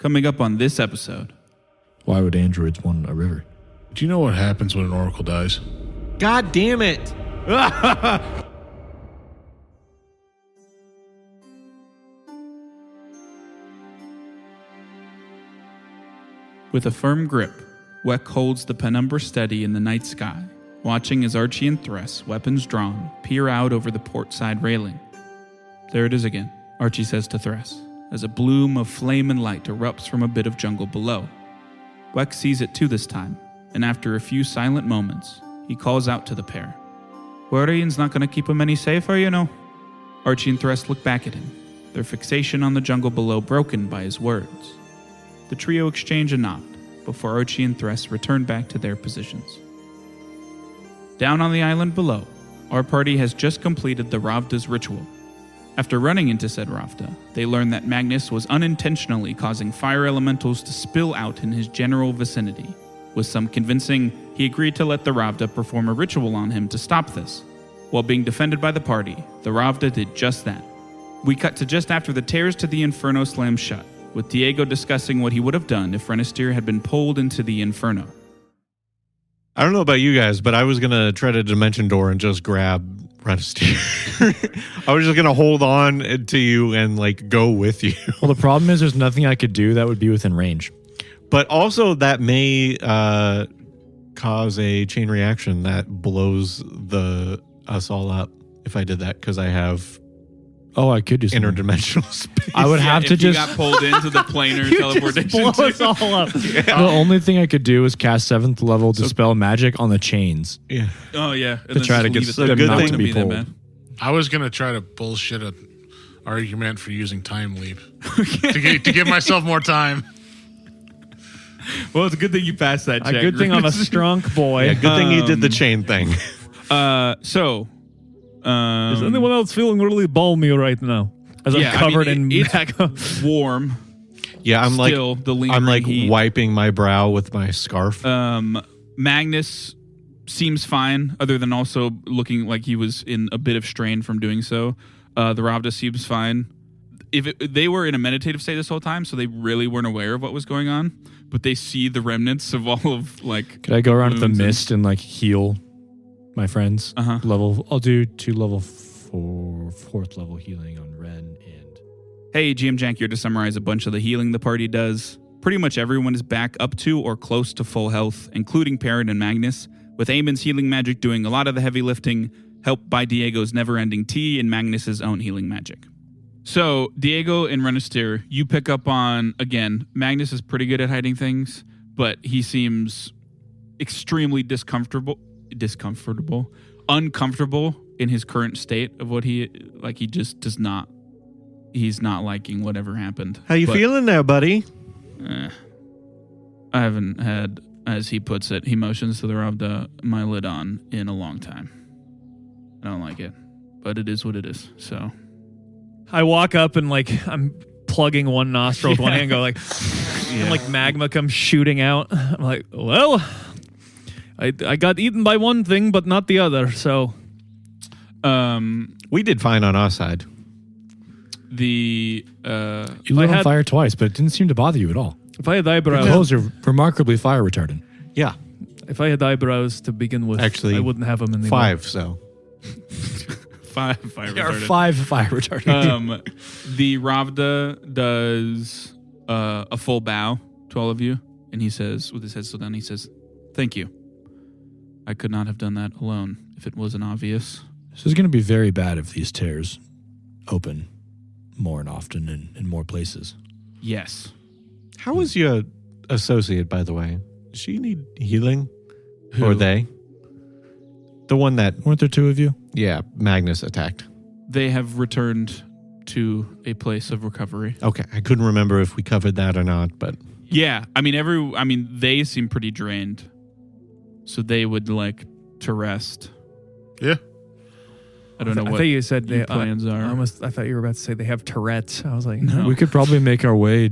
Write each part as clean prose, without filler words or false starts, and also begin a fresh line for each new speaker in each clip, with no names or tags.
Coming up on this episode.
Why would androids want a river?
Do you know what happens when an oracle dies?
God damn it!
With a firm grip, Weck holds the penumbra steady in the night sky, watching as Archie and Thress, weapons drawn, peer out over the port side railing. There it is again, Archie says to Thress, as a bloom of flame and light erupts from a bit of jungle below. Weck sees it too this time, and after a few silent moments, he calls out to the pair. Worrying's not going to keep him any safer, you know. Archie and Thress look back at him, their fixation on the jungle below broken by his words. The trio exchange a nod before Archie and Thress return back to their positions. Down on the island below, our party has just completed the Ravda's ritual. After running into said Ravda, they learn that Magnis was unintentionally causing fire elementals to spill out in his general vicinity. With some convincing, he agreed to let the Ravda perform a ritual on him to stop this. While being defended by the party, the Ravda did just that. We cut to just after the tears to the Inferno slam shut, with Diego discussing what he would have done if Renistir had been pulled into the Inferno.
I don't know about you guys, but I was going to try to dimension door and just grab Renistir. I was just going to hold on to you and like go with you.
Well, the problem is there's nothing I could do that would be within range.
But also that may cause a chain reaction that blows us all up if I did that, because I have
I could do something.
interdimensional space.
I would have to
if
just
you got pulled into the planar teleportation.
blow us all up. Yeah. The only thing I could do is cast 7th level Dispel Magic on the chains.
Yeah.
Oh, yeah. And
To try to get
them not to
be pulled.
man.
I was going to try to bullshit an argument for using time leap to give myself more time.
Well, it's a good thing you passed that check.
A good thing I'm a strong boy.
Yeah, good thing you did the chain thing.
Is anyone else feeling really balmy right now? As I'm covered in
it's warm.
Yeah, I'm
Still, the lingering heat.
wiping my brow with my scarf.
Magnus seems fine, other than also looking like he was in a bit of strain from doing so. The Ravda seems fine. They were in a meditative state this whole time, so they really weren't aware of what was going on. But they see the remnants of all of like.
Could I go around with the mist and like heal my friends?
Uh-huh.
I'll do 2 level 4th level healing on Ren and.
Hey, GM Jank here to summarize a bunch of the healing the party does. Pretty much everyone is back up to or close to full health, including Perrin and Magnus, with Eamon's healing magic doing a lot of the heavy lifting, helped by Diego's never-ending tea and Magnus's own healing magic. So, Diego and Renistir, you pick up on, again, Magnus is pretty good at hiding things, but he seems extremely uncomfortable in his current state of what he just does not, he's not liking whatever happened.
How you feeling there, buddy?
I haven't had, as he puts it, he motions to the Ravda, my lid on in a long time. I don't like it, but it is what it is, so...
I walk up and like I'm plugging one nostril with one hand, go like, and like magma comes shooting out. I'm like, well, I got eaten by one thing, but not the other. So,
we did fine on our side.
You
lit on fire twice, but it didn't seem to bother you at all.
If I had eyebrows,
clothes are remarkably fire retardant.
Yeah.
If I had eyebrows to begin with,
actually,
I wouldn't have them anymore.
5. So.
5 fire retardant.
There are 5 fire retardant.
The Ravda does a full bow to all of you, and he says, with his head still down, he says, "Thank you. I could not have done that alone if it wasn't obvious."
This is going to be very bad if these tears open more and often in more places.
Yes.
How is your associate, by the way? Does she need healing?
Who?
Or they? The one that...
Weren't there 2 of you?
Yeah, Magnus attacked.
They have returned to a place of recovery.
Okay, I couldn't remember if we covered that or not, but...
Yeah, I mean, they seem pretty drained, so they would like to rest.
Yeah.
I don't know what
I thought you said
your plans are.
I thought you were about to say they have Tourette's. I was like,
no.
We could probably make our way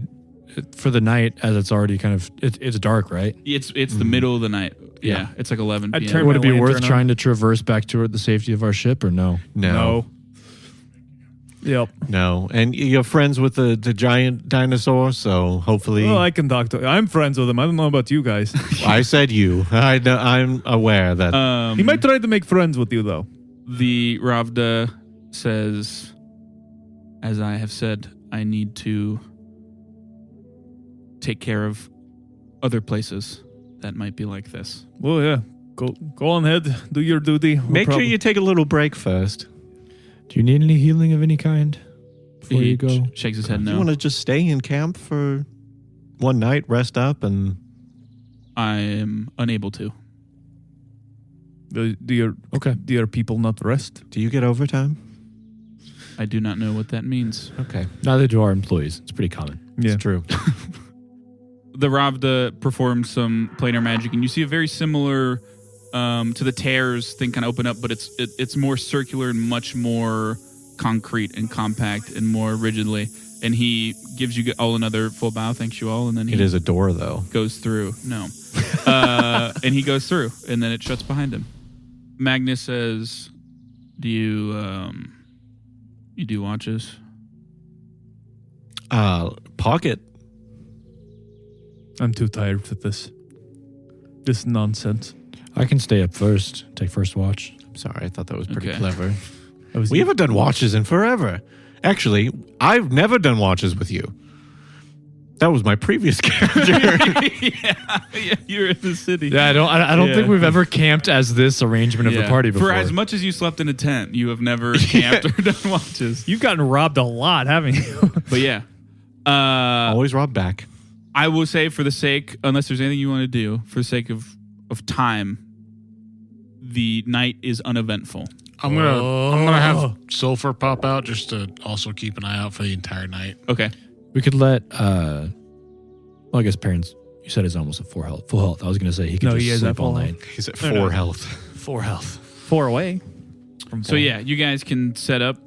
for the night, as it's already kind of... It's dark, right?
It's the middle of the night. Yeah, it's like 11
I'd
p.m.
turn
Would it be
my
worth
lantern
trying to traverse back toward the safety of our ship, or no?
No.
Yep.
No, and you're friends with the giant dinosaur, so hopefully.
Well, I can talk to. I'm friends with him. I don't know about you guys.
I said you. I'm aware that.
He might try to make friends with you, though.
The Ravda says, as I have said, I need to take care of other places that might be like this.
Well, yeah. Go on ahead. Do your duty. No
Make
problem.
sure you take a little break first.
Do you need any healing of any kind before you go?
Shakes his head
You
no.
want to just stay in camp for one night, rest up, and
I am unable to.
Do your people not rest?
do you get overtime?
I do not know what that means.
Okay,
Neither do our employees. It's pretty common.
Yeah.
it's true.
The Ravda performs some planar magic, and you see a very similar to the tears thing kind of open up, but it's more circular and much more concrete and compact and more rigidly. And he gives you all another full bow, thanks you all, and then he
It is a door, though.
goes through. No. And he goes through, and then it shuts behind him. Magnis says, do you do watches?
Pocket.
I'm too tired for this. This nonsense.
I can stay up first, take first watch.
I'm sorry, I thought that was pretty
Okay.
clever.
I was
We haven't done watches in forever. Actually, I've never done watches with you. That was my previous character.
yeah, you're in the city.
Yeah, I don't
Yeah.
think we've ever camped as this arrangement of the party before.
For as much as you slept in a tent, you have never camped or done watches.
You've gotten robbed a lot, haven't you?
But yeah.
Always rob back.
I will say, for the sake, unless there's anything you want to do, for the sake of time, the night is uneventful.
I'm gonna have Sulfur pop out just to also keep an eye out for the entire night.
Okay.
We could let, well, I guess parents, you said he's almost at full health. I was going to say he could
No,
just
he is at
sleep all
full
night.
He's at
No,
4
no.
health.
4 health.
4 away.
So yeah, you guys can set up.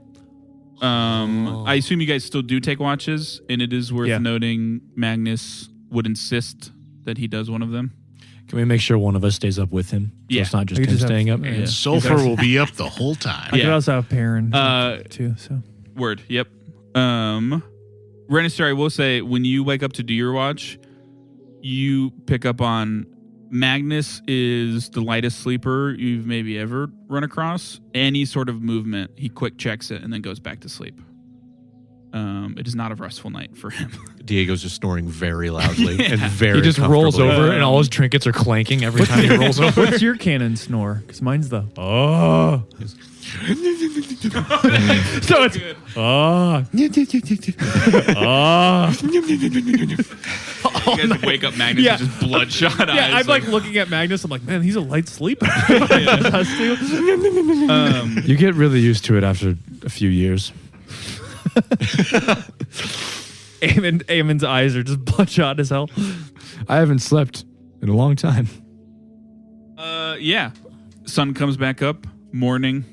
I assume you guys still do take watches, and it is worth
Yeah.
noting Magnis would insist that he does one of them.
Can we make sure one of us stays up with him? So
Yeah.
it's not just
We
him
just have-
staying up.
yeah.
And Sulfur will be up the whole time.
I could
Yeah.
also have Perrin
Uh,
too. So
Word. Yep. Renistar, I will say, when you wake up to do your watch, you pick up on Magnis is the lightest sleeper you've maybe ever run across. Any sort of movement, he quick checks it and then goes back to sleep. It is not a restful night for him.
Diego's just snoring very loudly and very
He just rolls
comfortably.
over and all his trinkets are clanking every time he rolls over.
what's your canon snore? Because mine's the oh. So it's oh. Oh.
You guys wake up Magnis
Yeah.
with just bloodshot eyes.
Yeah, I'm like looking at Magnus. I'm like, man, he's a light sleeper.
You get really used to it after a few years.
Eamon's eyes are just bloodshot as hell.
I haven't slept in a long time.
Yeah. Sun comes back up, morning.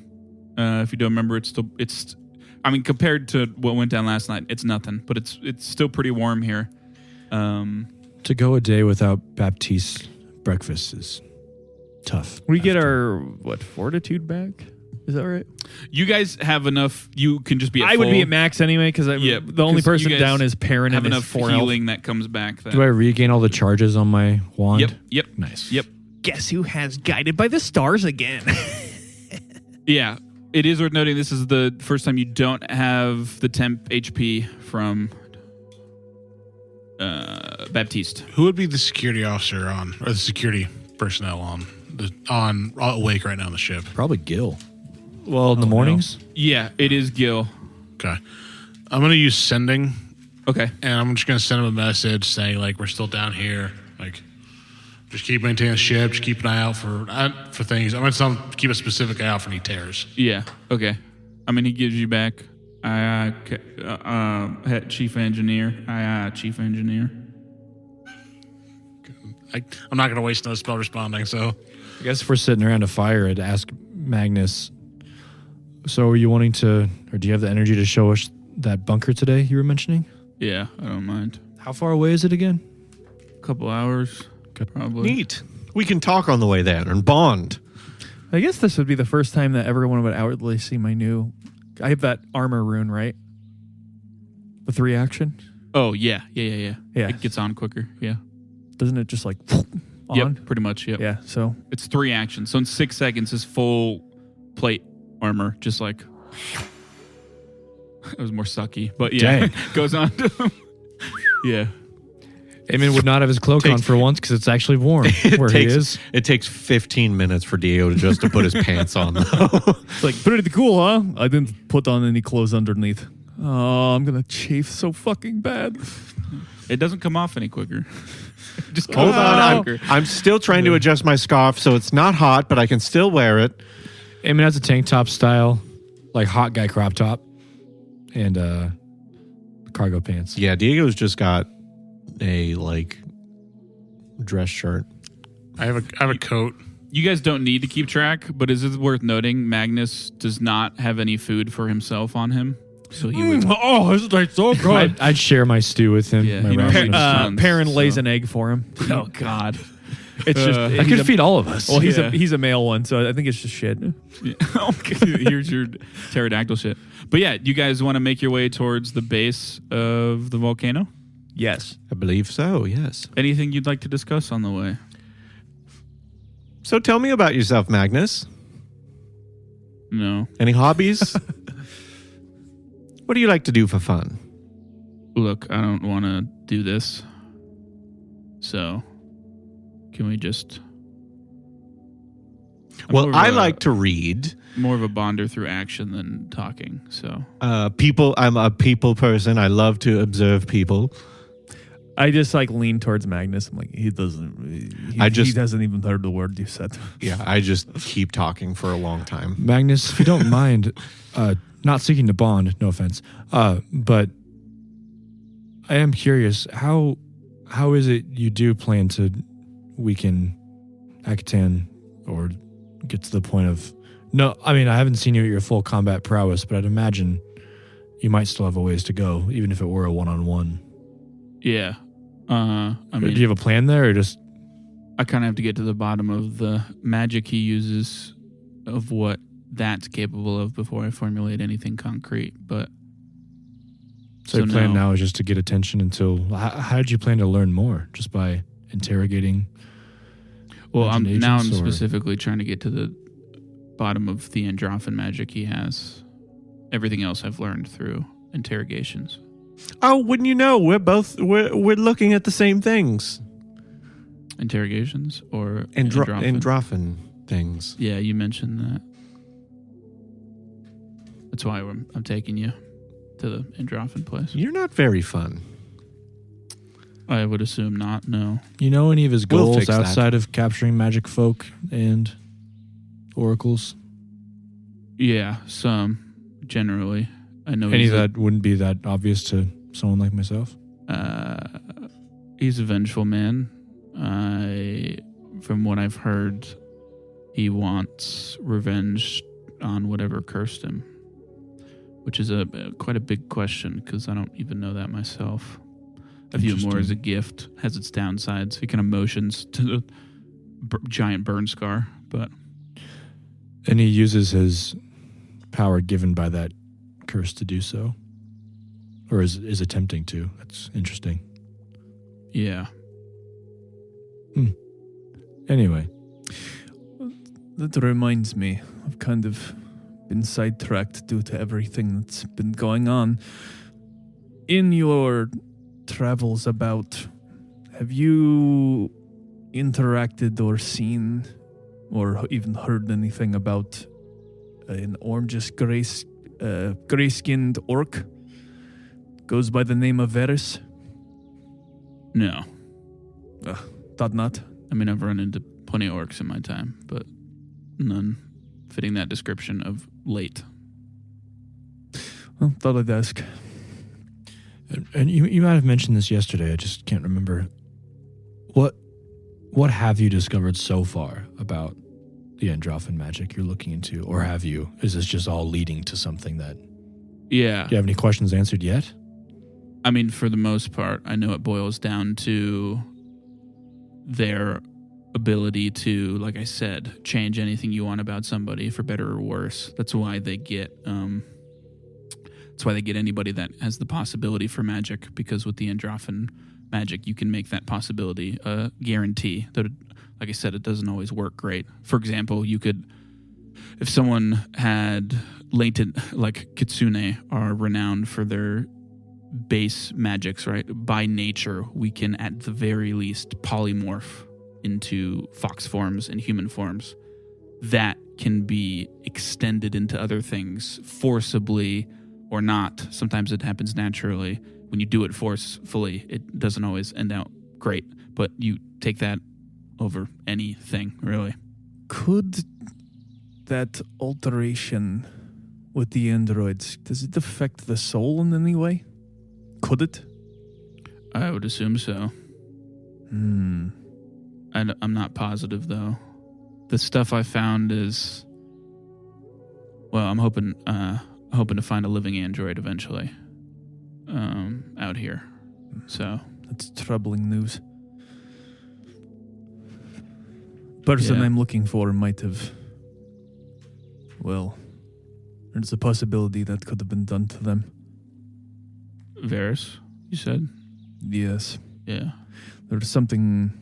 If you don't remember, it's I mean, compared to what went down last night, it's nothing, but it's still pretty warm here.
To go a day without Baptiste breakfast is tough.
We get our fortitude back. Is that right?
You guys have enough. You can just be at
I would
full.
be at max anyway because
Yeah,
the only
'cause you
person
guys
down is Perrin
have
and his
enough
4 health.
healing that comes back. Then.
Do I regain all the charges on my wand?
Yep.
Nice.
Yep.
Guess who has guided by the stars again?
Yeah. It is worth noting this is the first time you don't have the temp HP from Baptiste.
Who would be the security officer on, or the security personnel on awake right now on the ship?
Probably Gil. Well, in the mornings?
Yeah, it is Gil.
Okay, I'm gonna use sending,
Okay.
and I'm just gonna send him a message saying like we're still down here, like just keep maintaining the ship, just keep an eye out for things. I'm gonna tell him to keep a specific eye out for any tears.
Yeah. Okay. I mean, he gives you back. Head chief engineer. Chief engineer.
I'm not gonna waste no spell responding. So
I guess if we're sitting around a fire, I'd ask Magnus, so are you wanting to, or do you have the energy to show us that bunker today you were mentioning?
Yeah, I don't mind.
How far away is it again?
A couple hours, probably.
Neat. We can talk on the way there and bond.
I guess this would be the first time that everyone would outwardly see my new I have that armor rune, right? The 3 action.
Oh, yeah.
Yeah.
It gets on quicker. Yeah.
Doesn't it just like on?
Yep, pretty much. Yep.
Yeah. So
It's 3 actions. So in 6 seconds, his full plate armor just like. It was more sucky, but yeah, goes on to him. Yeah.
Eamon would not have his cloak on for once because it's actually warm where he is.
It takes 15 minutes for Diego just to put his pants on, though.
it's like pretty cool, huh? I didn't put on any clothes underneath. Oh, I'm gonna chafe so fucking bad.
It doesn't come off any quicker. Just goes
Hold on.
quicker.
I'm still trying to adjust my scarf so it's not hot, but I can still wear it.
Eamon has a tank top style, like hot guy crop top, and cargo pants.
Yeah, Diego's just got a dress shirt.
I have a coat.
You guys don't need to keep track, but is it worth noting Magnus does not have any food for himself on him? So he would.
Oh, this tastes so good.
I'd share my stew with him.
Yeah,
my
he
rations.
normally does.
Perrin lays
So-
an egg for him.
Oh God.
It's just
I could feed all of us.
Well,
Yeah.
he's a male one, so I think it's just shit.
Yeah. Okay, here's your pterodactyl shit. But yeah, you guys want to make your way towards the base of the volcano?
Yes.
I believe so, yes.
Anything you'd like to discuss on the way?
So tell me about yourself, Magnus.
No.
Any hobbies? What do you like to do for fun?
Look, I don't want to do this. So, can we just... I'm
Well,
more of
I
a-
like to read.
More of a bonder through action than talking, so...
I'm a people person. I love to observe people.
I just lean towards Magnus. I'm like, he hasn't even heard the word you said.
Yeah, I just keep talking for a long time.
Magnus, if you don't mind, not seeking to bond, no offense, but I am curious, how is it you do plan to weaken Akatan or get to the point of... No, I mean, I haven't seen you at your full combat prowess, but I'd imagine you might still have a ways to go, even if it were a one-on-one.
Yeah.
Do you have a plan there, or just...
I kind of have to get to the bottom of the magic he uses, of what that's capable of before I formulate anything concrete. But
So your plan
no.
now is just to get attention until... How did you plan to learn more? Just by interrogating?
Well, I'm
agents, or-
specifically trying to get to the bottom of the Androffan magic he has. Everything else I've learned through interrogations.
Oh, wouldn't you know? We're looking at the same things.
Interrogations or Androffan?
Androffan things.
Yeah, you mentioned that. That's why I'm taking you to the Androffan place.
You're not very fun.
I would assume not, no.
You know any of his
We'll
goals
fix that.
outside of capturing magic folk and oracles?
Yeah, some, generally. I know
Any
he's
that wouldn't be that obvious to someone like myself?
he's a vengeful man. From what I've heard, he wants revenge on whatever cursed him, which is quite a big question because I don't even know that myself. I view it more as a gift, has its downsides. He kind of motions to the giant burn scar, but
And he uses his power given by that curse to do so? Or is attempting to? That's interesting.
yeah.
Anyway,
That reminds me, I've kind of been sidetracked due to everything that's been going on. In your travels about, have you interacted or seen or even heard anything about an orangish gray-skinned orc? Goes by the name of Varys?
No.
Thought not.
I mean, I've run into plenty of orcs in my time, but none fitting that description of late.
Well, thought I'd ask.
and you might have mentioned this yesterday. I just can't remember. What have you discovered so far about the Androffan magic you're looking into? Or have you? Is this just all leading to something that...
Yeah.
Do you have any questions answered yet?
I mean, for the most part, I know it boils down to their ability to, like I said, change anything you want about somebody for better or worse. That's why they get That's why they get anybody that has the possibility for magic, because with the Androffan magic, you can make that possibility a guarantee. That, like I said, it doesn't always work great. For example, you could, if someone had latent, like Kitsune are renowned for their base magics, right? By nature, we can at the very least polymorph into fox forms and human forms. That can be extended into other things forcibly or not. Sometimes it happens naturally. When you do it forcefully, it doesn't always end out great, but you take that over anything, really.
Could that alteration with the androids, does it affect the soul in any way? Could it?
I would assume so. I'm not positive, though. The stuff I found is, well, I'm hoping to find a living android eventually out here. So
That's troubling news. Person
Yeah.
I'm looking for might have, well, there's a possibility that could have been done to them.
Varys, you said?
Yes.
Yeah.
There's something,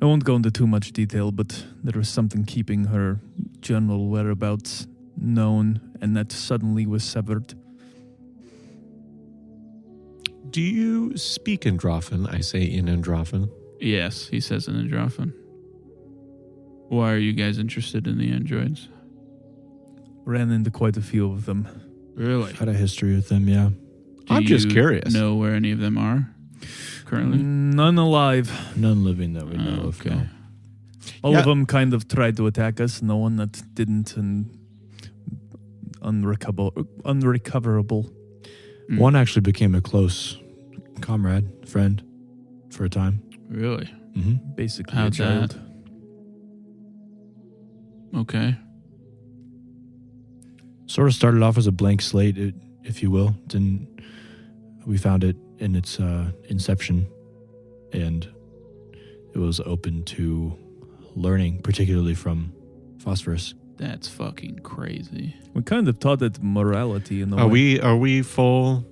I won't go into too much detail, but there was something keeping her general whereabouts known, and that suddenly was severed.
Do you speak Androffan? I say in Androffan.
Yes, he says in Androffan. Why are you guys interested in the androids?
Ran into quite a few of them.
Really?
Had a history with them, yeah.
I'm just curious.
Know where any of them are currently?
None alive.
None living that we know of.
Okay.
No.
All
Yeah.
of them kind of tried to attack us. No one that didn't, and unrecoverable.
One actually became a close comrade, friend, for a time.
Really?
Mm-hmm.
Basically
How'd
a child.
Okay.
Sort of started off as a blank slate, if you will. We found it in its inception, and it was open to learning, particularly from Phosphorus.
That's fucking crazy.
We kind of taught it morality in the
Are
way.
we full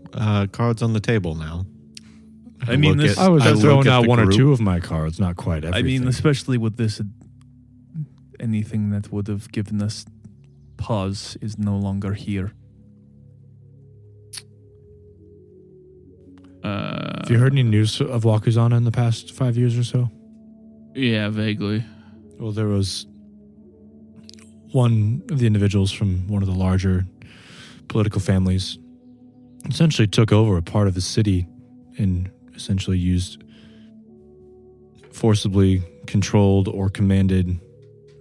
cards on the table now?
I mean, this-
I was
look
throwing
at
out
the
one or
group.
two of my cards, not quite
I
everything.
mean, especially with this, anything that would have given us pause is no longer here.
Have you heard any news of Wakuzana in the past 5 years or so?
Yeah, vaguely.
Well, there was one of the individuals from one of the larger political families essentially took over a part of the city and essentially used forcibly controlled or commanded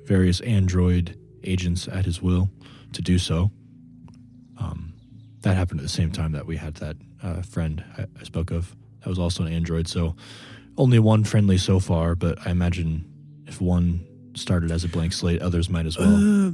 various android agents at his will to do so. That happened at the same time that we had that friend I spoke of. That was also an android, so only one friendly so far, but I imagine if one started as a blank slate, others might as well.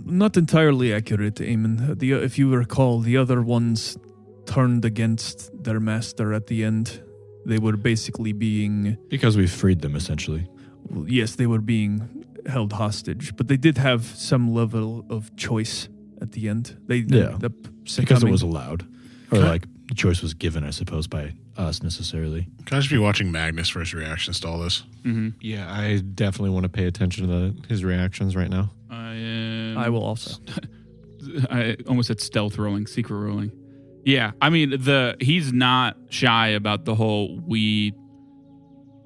Not entirely accurate, Eamon. If you recall, the other ones turned against their master at the end. They were basically being...
Because we freed them, essentially.
Well, yes, they were being held hostage, but they did have some level of choice at the end. They ended up
Because
succumbing.
it was allowed. Or like the choice was given, I suppose, by us necessarily.
Can I just be watching Magnis for his reactions to all this?
Mm-hmm.
Yeah, I definitely want to pay attention to his reactions right now.
I will also.
I almost said stealth rolling, secret rolling. Yeah, I mean, he's not shy about the whole we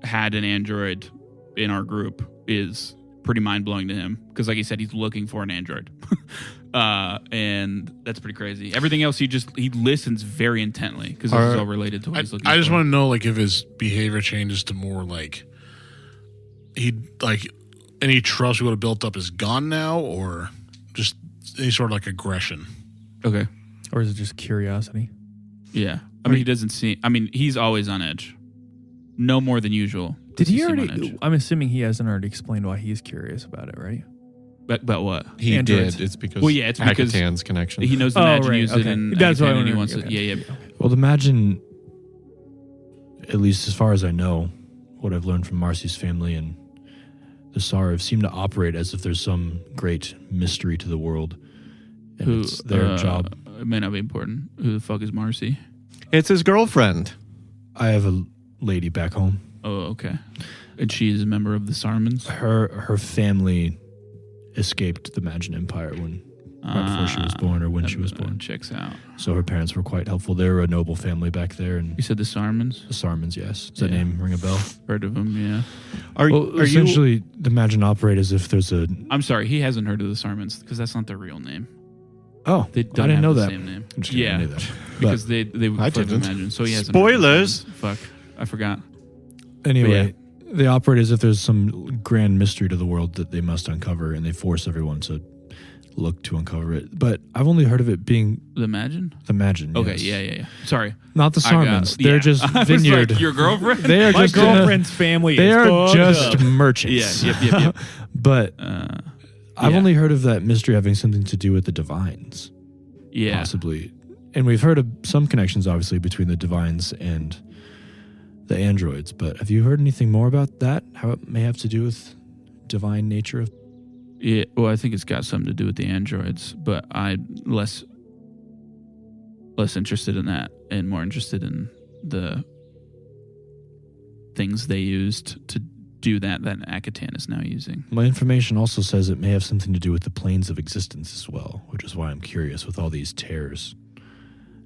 had an android in our group is pretty mind-blowing to him. Because like he said, he's looking for an android. And that's pretty crazy. Everything else, he listens very intently because this is all related to what he's looking for.
I just want to know, like, if his behavior changes to more like any trust we would have built up is gone now, or just any sort of like aggression.
Okay.
Or is it just curiosity?
Yeah. I mean, he doesn't seem... I mean, he's always on edge. No more than usual.
Did he
seem on
already...
edge.
I'm assuming he hasn't already explained why he's curious about it, right?
About what?
He
Androids.
did. It's because
Well, yeah, it's because
Akatan's connection.
He knows the
Oh,
Magin
right,
use
okay.
it, and
That's what I
and he
wanted-
wants it.
okay.
Yeah.
Well, imagine, at least as far as I know, what I've learned from Marcy's family and the Sarv seem to operate as if there's some great mystery to the world. And it's their job.
it may not be important. Who the fuck is Marcy?
It's his girlfriend.
I have a lady back home.
Oh, okay. And she is a member of the Sarmons?
Her family escaped the Magin Empire right before she was born or when she was born.
Checks out.
So her parents were quite helpful. They were a noble family back there. And
You said the Sarmons?
the Sarmons, yes. Does that name ring a bell?
Heard of them, yeah.
Are
Essentially, the Magin operate as if there's a...
I'm sorry, he hasn't heard of the Sarmons because that's not their real name.
Oh,
They
I
don't
didn't
have
know
the
that.
same name.
I'm just kidding, I
Yeah,
knew that.
because they would
I
prefer to
didn't.
imagine. So he hasn't heard of the
Spoilers.
Sarmons. Fuck, I forgot.
Anyway, they operate as if there's some grand mystery to the world that they must uncover, and they force everyone to look to uncover it. But I've only heard of it being
The Imagine?
the Magin.
Okay,
yes.
yeah. Sorry.
Not the
I got
Sarmons.
it.
They're
Yeah.
just
I was
vineyard.
like, your girlfriend?
They are
My
just
girlfriend's family
They
is
are
fucked
just
up.
merchants.
Yep.
But I've
yeah.
only heard of that mystery having something to do with the divines,
Yeah.
possibly. And we've heard of some connections, obviously, between the divines and the androids. But have you heard anything more about that? How it may have to do with divine nature of...
Yeah, well, I think it's got something to do with the androids, but I'm less interested in that and more interested in the things they used to do that Akatan is now using.
My information also says it may have something to do with the planes of existence as well, which is why I'm curious with all these tears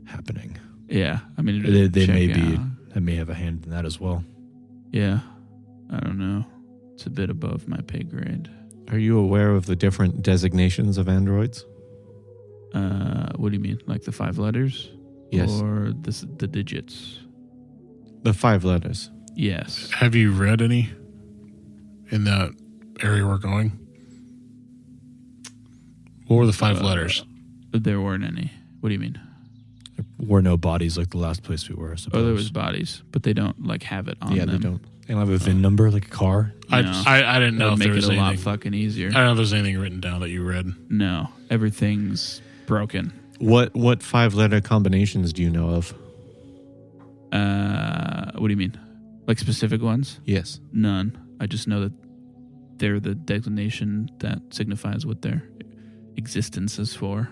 happening.
Yeah, I mean,
They
check
may be...
out.
I may have a hand in that as well.
Yeah, I don't know. It's a bit above my pay grade.
Are you aware of the different designations of androids?
What do you mean? Like the 5 letters?
Yes.
Or the digits?
The 5 letters.
Yes.
Have you read any in that area we're going? What were the 5 letters?
There weren't any. What do you mean?
There were no bodies like the last place we were, I suppose.
Oh, there was bodies, but they don't like have it on
Yeah,
them.
they don't.
They don't have a VIN number like a car?
I
No.
didn't know
That would
if
make
there
it
was
a lot
anything.
fucking easier.
I don't know if there's anything written down that you read.
No, everything's broken.
What 5-letter combinations do you know of?
What do you mean? Like specific ones?
Yes.
None. I just know that they're the designation that signifies what their existence is for.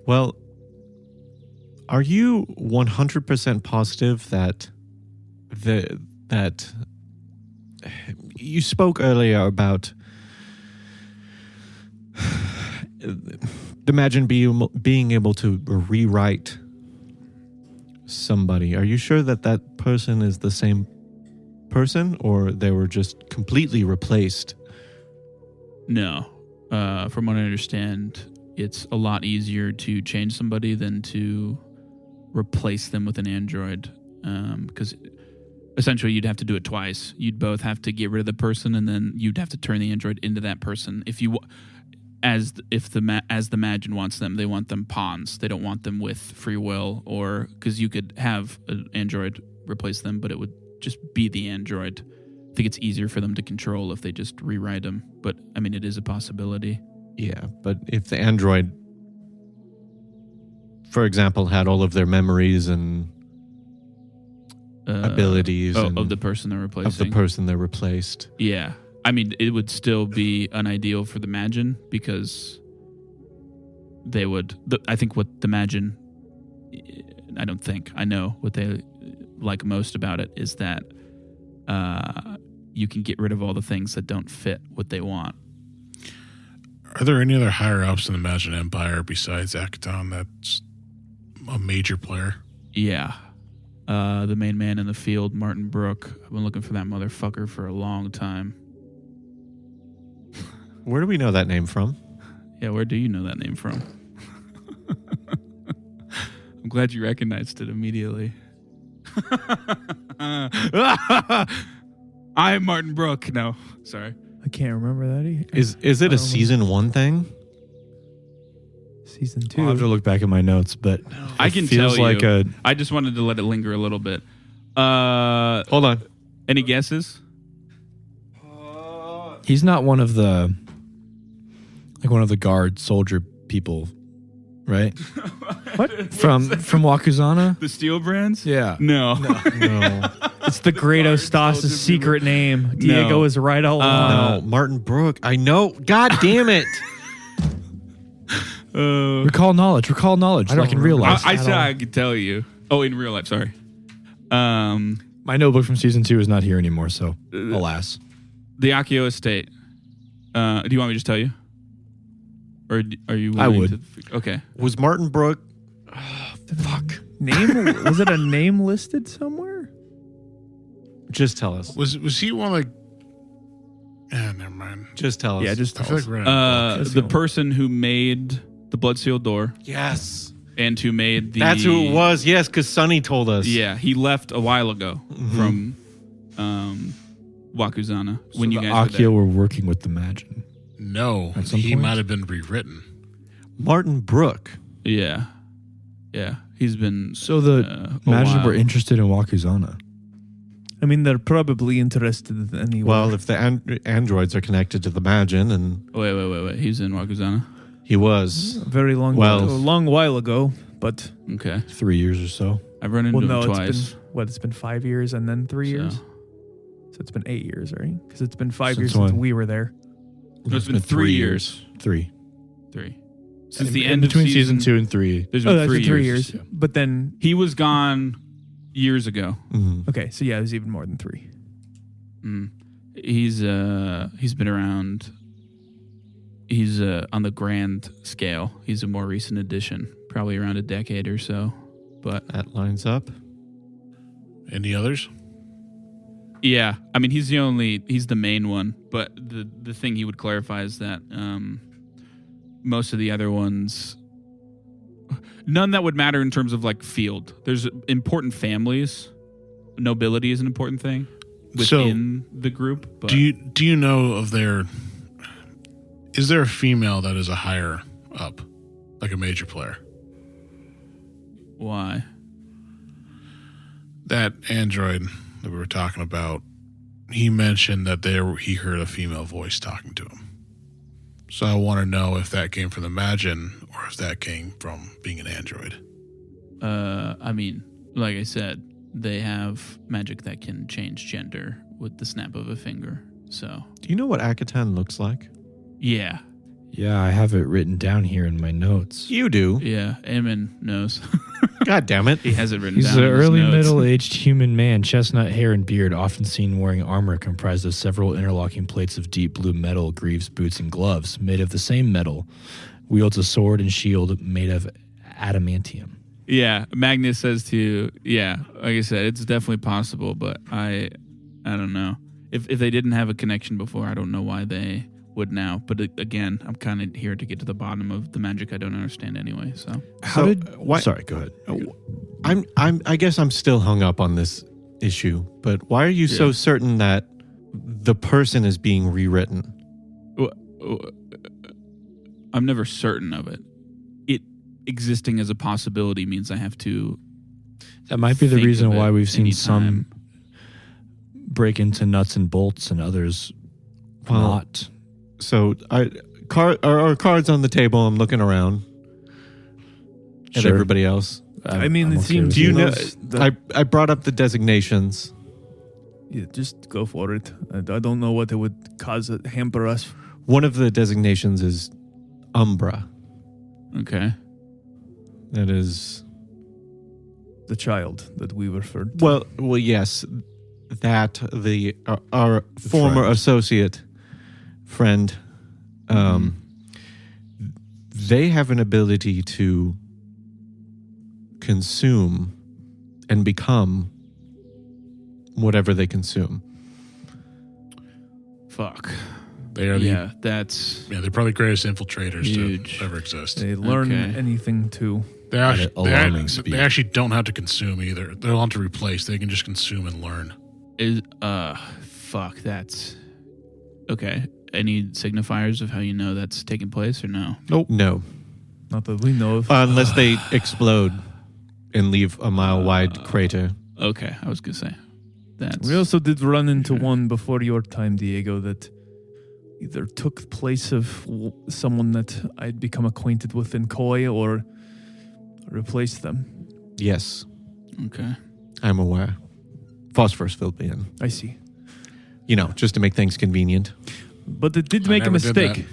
Well, are you 100% positive that you spoke earlier about Imagine being able to rewrite somebody? Are you sure that person is the same person, or they were just completely replaced?
No. From what I understand, it's a lot easier to change somebody than to replace them with an android. Because essentially you'd have to do it twice. You'd both have to get rid of the person, and then you'd have to turn the android into that person. If the Magin wants them, they want them pawns. They don't want them with free will, or because you could have an android replace them, but it would just be the android. I think it's easier for them to control if they just rewrite them. But I mean, it is a possibility.
Yeah, but if the android, for example, had all of their memories and abilities
of the person they're replacing.
of the person they replaced.
Yeah. I mean, it would still be unideal for the Magin because they would... I think what the Magin... I know what they like most about it is that you can get rid of all the things that don't fit what they want.
Are there any other higher-ups in the Magin Empire besides Akatan that's a major player?
Yeah. The main man in the field, Martin Brooke. I've been looking for that motherfucker for a long time.
Where do we know that name from?
Yeah, where do you know that name from? I'm glad you recognized it immediately. I'm Martin Brooke. No, sorry.
I can't remember that either.
Is it a season 1 thing?
Season 2.
I'll have to look back at my notes, but
I
it
can
feels
tell
like
you. I just wanted to let it linger a little bit.
Hold on.
Any guesses?
he's not one of the guard soldier people, right?
What?
From Wakuzana?
The Steel Brands?
Yeah.
No.
No.
It's the Great Ostas' secret name. Diego is right all along.
No, Martin Brooke. I know. God damn it.
Recall knowledge, like in real life.
I said I could tell you. Oh, in real life, sorry.
My notebook from season 2 is not here anymore, so alas.
The Akio estate. Do you want me to just tell you? Or are you willing
I would.
Okay.
Was Martin Brook?
Fuck.
Name? Was it a name listed somewhere?
Just tell us.
Was he one like? Never mind.
Just tell us.
Yeah, just
I
tell
feel like
us.
we're in
The person who made the blood sealed door
Yes.
and who made the...
That's who it was. Yes, because Sonny told us.
Yeah, he left a while ago from Wakuzana when you guys were there.
Akio were working with the Magin.
No,
At some
he
point?
might have been rewritten.
Martin Brook.
Yeah. Yeah. He's been...
So the
a
Magin
while.
were interested in Wakuzana.
I mean, they're probably interested anyway.
Well, if the androids are connected to the Magin, and
Wait. He's in Wakuzana?
he was.
a very long,
Well-
a long while ago, but
Okay.
3 years or so.
I've run into
well, no,
him
it's
twice.
been it's been 5 years and then 3 years.
So-
So it's been 8 years, right? Because it's been 5
Since
years since
when?
we were there.
No, it's been 3 years.
3.
3. Since
In-
the
in
end
between
of
season 2 and 3.
There's
Oh,
been
that's
3
been 3
years.
years. But then,
He was gone years ago.
Mhm.
okay, so yeah, it was even more than 3.
He's been around. He's on the grand scale. He's a more recent addition, probably around a decade or so. But
That lines up.
Any others?
yeah, I mean he's the main one. But the thing he would clarify is that most of the other ones, none that would matter in terms of like field. There's important families. Nobility is an important thing within the group. But
Do you know of their? Is there a female that is a higher up, like a major player?
why?
That android that we were talking about, he mentioned that he heard a female voice talking to him. So I want to know if that came from the Magin or if that came from being an android.
I mean, like I said, they have magic that can change gender with the snap of a finger. So,
Do you know what Akatan looks like?
yeah.
Yeah, I have it written down here in my notes.
You do.
Yeah, Eamon knows.
God damn it.
He has it written
He's
down.
an
in his
early
notes.
middle-aged human man, chestnut hair and beard, often seen wearing armor comprised of several interlocking plates of deep blue metal, greaves, boots, and gloves made of the same metal. Wields a sword and shield made of adamantium.
Yeah, Magnis says to you, yeah, like I said, it's definitely possible, but I don't know. If they didn't have a connection before, I don't know why they would now. But again, I'm kind of here to get to the bottom of the magic I don't understand anyway. So
How
So,
did?
why-
Sorry, go ahead.
I guess I'm still hung up on this issue, but why are you so certain that the person is being rewritten?
I'm never certain of it. It existing as a possibility means I have to.
That might be the
think
reason
of
why
it
we've seen some
anytime.
break into nuts and bolts and others
Well,
not.
So our cards on the table. I'm looking around at
Sure.
everybody else.
I mean,
I'm
it
okay
seems.
with
Do you know?
those- the-
I brought up the designations.
Yeah, just go for it. I don't know what it would hamper us.
One of the designations is Umbra.
Okay.
That is
The child that we referred to.
well, yes, that our former
friend.
associate friend. They have an ability to consume and become whatever they consume.
Fuck.
They are
Yeah, that's
they're probably the greatest infiltrators
Huge.
to ever exist.
They learn
Okay.
anything too.
They
At
actually,
an alarming speed.
they actually don't have to consume either. They don't have to replace. They can just consume and learn.
fuck. That's okay. Any signifiers of how you know that's taking place or no?
No,
Not that we know of.
unless they explode and leave a mile-wide crater.
Okay, I was gonna say that's
We also did run into one before your time, Diego, that either took the place of someone that I'd become acquainted with in Koi or replaced them.
Yes,
okay.
I'm aware. Phosphorus filled me in.
I see.
Just to make things convenient.
But it did
I
make a
never did
mistake.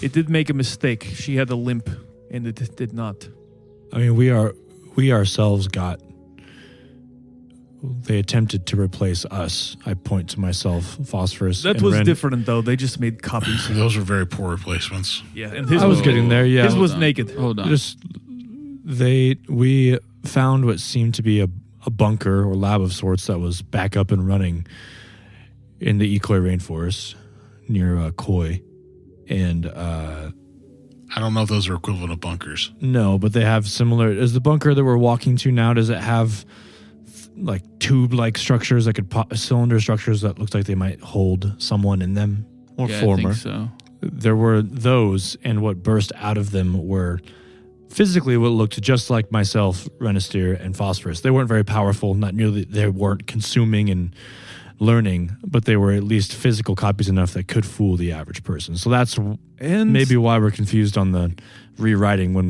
It did make a mistake. She had a limp and it did not.
I mean, we ourselves got. They attempted to replace us. I point to myself, Phosphorus.
That
and
was
Ren.
different, though. They just made copies.
Those were very poor replacements.
Yeah, and his
I was getting there. Yeah,
his was
on.
naked.
Hold on.
We found what seemed to be a bunker or lab of sorts that was back up and running in the Ekoi rainforest near Koi, and
I don't know if those are equivalent of bunkers.
no, but they have similar. Is the bunker that we're walking to now? Does it have like tube-like structures that could cylinder structures that looks like they might hold someone in them?
Or
Yeah,
former.
I think so.
There were those, and what burst out of them were physically what looked just like myself, Renisteer, and Phosphorus. They weren't very powerful, not nearly, they weren't consuming and learning, but they were at least physical copies enough that could fool the average person. So that's
And
maybe why we're confused on the rewriting when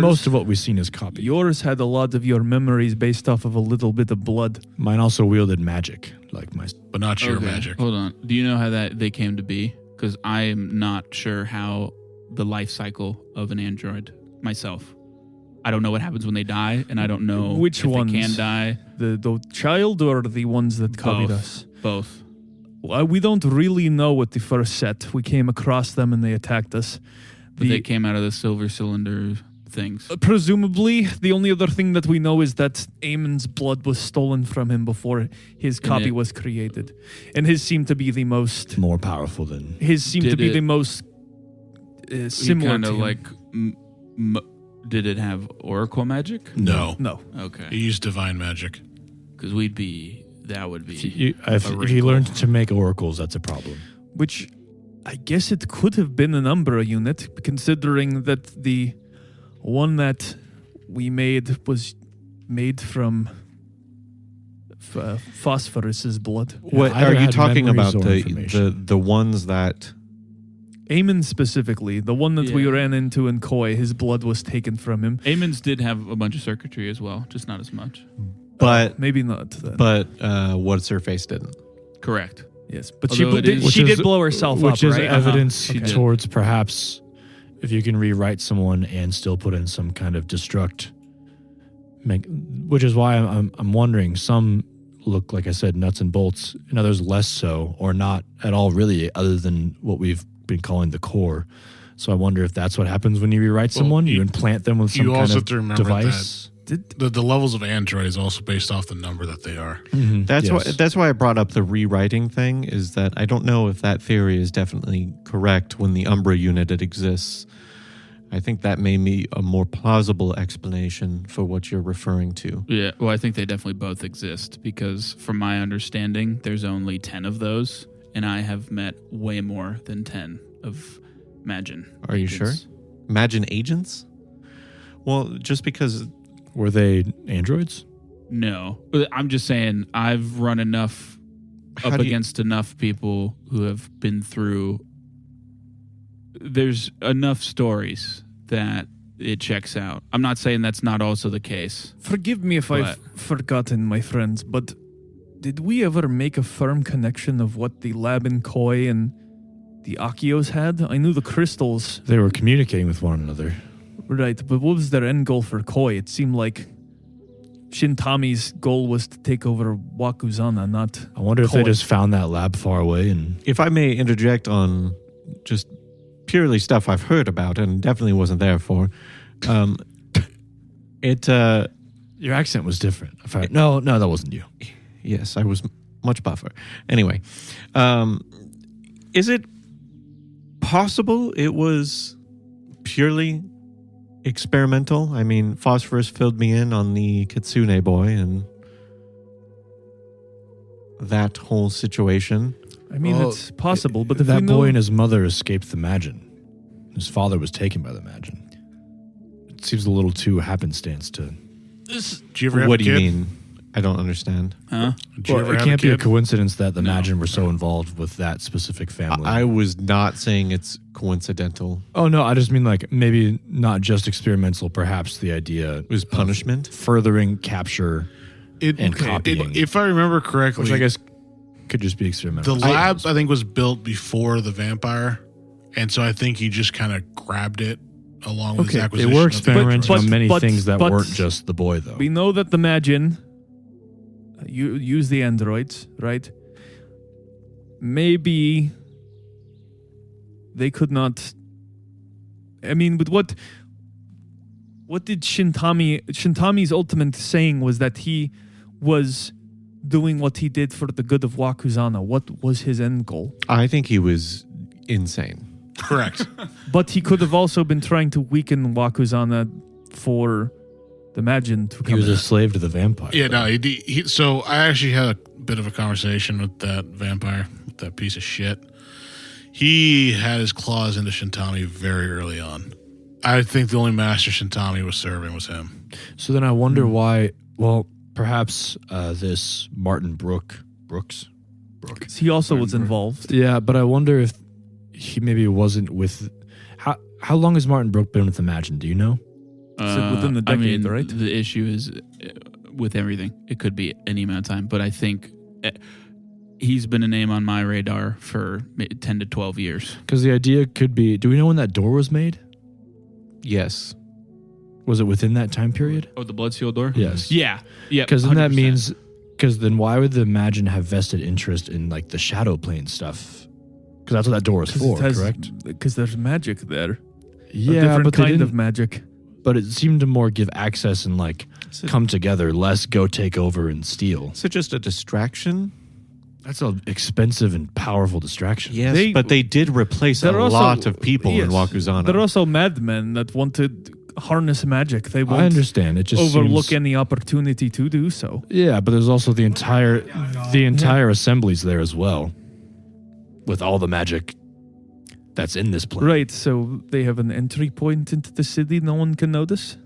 most of what we've seen is copied.
yours had a lot of your memories based off of a little bit of blood.
Mine also wielded magic, like my.
But not your
Okay,
magic.
Hold on. Do you know how they came to be? Because I am not sure how the life cycle of an android myself. I don't know what happens when they die, and I don't know
Which
if
ones?
they can die.
The child or the ones that copied
Both.
us?
Both.
Well, we don't really know what the first set. We came across them and they attacked us.
But they came out of the silver cylinder things.
Presumably, the only other thing that we know is that Eamon's blood was stolen from him before his copy
it-
was created, and his seemed to be the most.
More powerful than.
His seemed to
Did
be
it-
the most similar
Kind
to
of
him.
like. Did it have oracle magic?
No.
No,
He
Okay.
used divine magic.
Because we'd be. That would be.
If he
wrinkle.
learned to make oracles, that's a problem.
which I guess it could have been an Umbra unit, considering that the one that we made was made from Phosphorus's blood.
What
either
are you
had
talking
memories
about?
or
The
information.
the ones that
Eamon specifically, the one that we
Yeah.
ran into in Koi, his blood was taken from him.
Amon's did have a bunch of circuitry as well, just not as much.
but
Maybe not then.
what's her face didn't.
Correct.
yes, but
Although it is-
she did blow herself
which
up,
is
right?
evidence
She did.
towards perhaps if you can rewrite someone and still put in some kind of destruct. Which is why I'm wondering. Some look, like I said, nuts and bolts, and others less so, or not at all, really, other than what we've been calling the core. So I wonder if that's what happens when you rewrite someone. You implant them with some
you
kind
also
of
have to remember
device.
The levels of android is also based off the number that they are.
Mhm, yes.
That's why I brought up the rewriting thing. Is that I don't know if that theory is definitely correct when the Umbra unit it exists. I think that may be a more plausible explanation for what you're referring to.
Yeah, well, I think they definitely both exist because, from my understanding, there's only 10 of those, and I have met way more than 10 of Magin.
Are you sure? Imagine agents? Well, just because
Were they androids?
No, but I'm just saying I've run enough
How
up
do you-
against enough people who have been through. There's enough stories that it checks out. I'm not saying that's not also the case.
Forgive me if I've forgotten, my friends, but did we ever make a firm connection of what the lab in Koi and the Akios had? I knew the crystals,
They were communicating with one another.
right, but what was their end goal for Koi? It seemed like Shintami's goal was to take over Wakuzana, not
I wonder if
Koi.
they just found that lab far away and
if I may interject on just purely stuff I've heard about and definitely wasn't there for,
your accent was different. No, that wasn't you.
yes, I was much buffer. Anyway, is it possible it was purely experimental? I mean, Phosphorus filled me in on the Kitsune boy and that whole situation.
I mean,
Well,
it's possible, but if
that
we know,
boy and his mother escaped the Magin. His father was taken by the Magin. It seems a little too happenstance to.
Did you ever have
What
a
do you
kid?
mean? I don't understand.
Huh?
Did you ever
it
have
can't
a
be a
kid?
coincidence that the
No.
Magin were so involved with that specific family.
I was not saying it's coincidental.
oh no, I just mean like maybe not just experimental. Perhaps the idea
It was punishment.
furthering capture, and copying.
If I remember correctly,
which I guess could just be experimental.
the lab I think was built before the vampire, and so I think he just kind of grabbed it along with his
Okay,
acquisition.
They were
of the
experimenting
androids.
on many
but-
things that
but-
weren't just the boy, though.
We know that the Magin use the androids, right? Maybe they could not. I mean, but what did Shintami's ultimate saying was that he was doing what he did for the good of Wakuzana. What was his end goal?
I think he was insane.
Correct.
But he could have also been trying to weaken Wakuzana for the Magin to
He
come
was
in.
a slave to the vampire.
Yeah, no. So I actually had a bit of a conversation with that vampire, with that piece of shit. He had his claws into Shintami very early on. I think the only master Shintami was serving was him.
So then I wonder why. Well, perhaps this Martin Brooks.
He also was involved.
Yeah, but I wonder if he maybe wasn't with. How long has Martin Brooke been with Imagine? Do you know?
Within the decade, right?
The issue is with everything. It could be any amount of time, but I think he's been a name on my radar for 10 to 12 years.
Because the idea could be. Do we know when that door was made?
Yes.
Was it within that time period?
Oh, the blood seal door?
Yes.
Yeah.
Because then that
100%.
means. Because then why would the Imagine have vested interest in like the shadow plane stuff? Because that's what that door is for, correct?
Because there's magic there. A
Yeah,
different
but they
kind
didn't.
of magic.
But it seemed to more give access and like
So,
come together, less go take over and steal.
so just a distraction?
That's an expensive and powerful distraction.
Yes, but they did replace a
They're also-
lot of people in
yes,
Wakuzana.
There are also madmen that want to harness magic. They
I
won't
understand. It just
overlook
seems,
any opportunity to do so.
Yeah, but there's also the entire assemblies there as well, with all the magic that's in this place.
Right, so they have an entry point into the city no one can notice?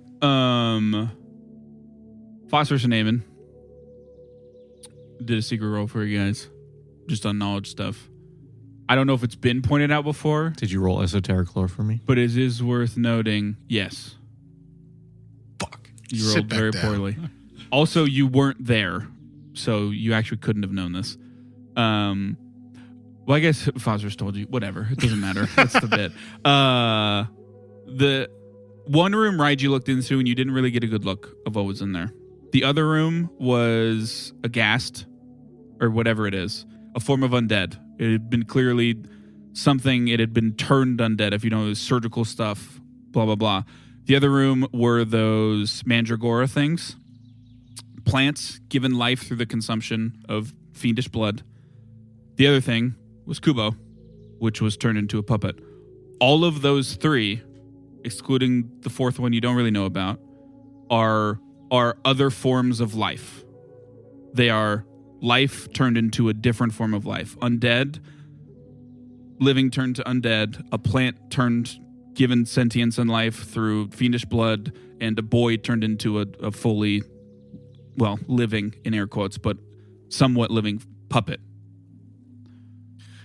Phosphorus and Eamon did a secret roll for you guys, just on knowledge stuff. I don't know if it's been pointed out before,
Did you roll esoteric lore for me?
but it is worth noting. Yes,
Fuck.
you
Sit
rolled
back
very
down.
poorly. Also, you weren't there, so you actually couldn't have known this. Well, I guess Phosphorus told you. Whatever, it doesn't matter. That's the bit. The one room Raiji looked into, and you didn't really get a good look of what was in there. The other room was a ghast, or whatever it is, a form of undead. It had been clearly something. It had been turned undead. If you know, it was surgical stuff. Blah blah blah. The other room were those mandragora things, plants given life through the consumption of fiendish blood. The other thing was Kubo, which was turned into a puppet. All of those three, excluding the fourth one you don't really know about, are other forms of life. They are life turned into a different form of life. Undead, living turned to undead, a plant turned, given sentience and life through fiendish blood, and a boy turned into a fully, well, living, in air quotes, but somewhat living puppet.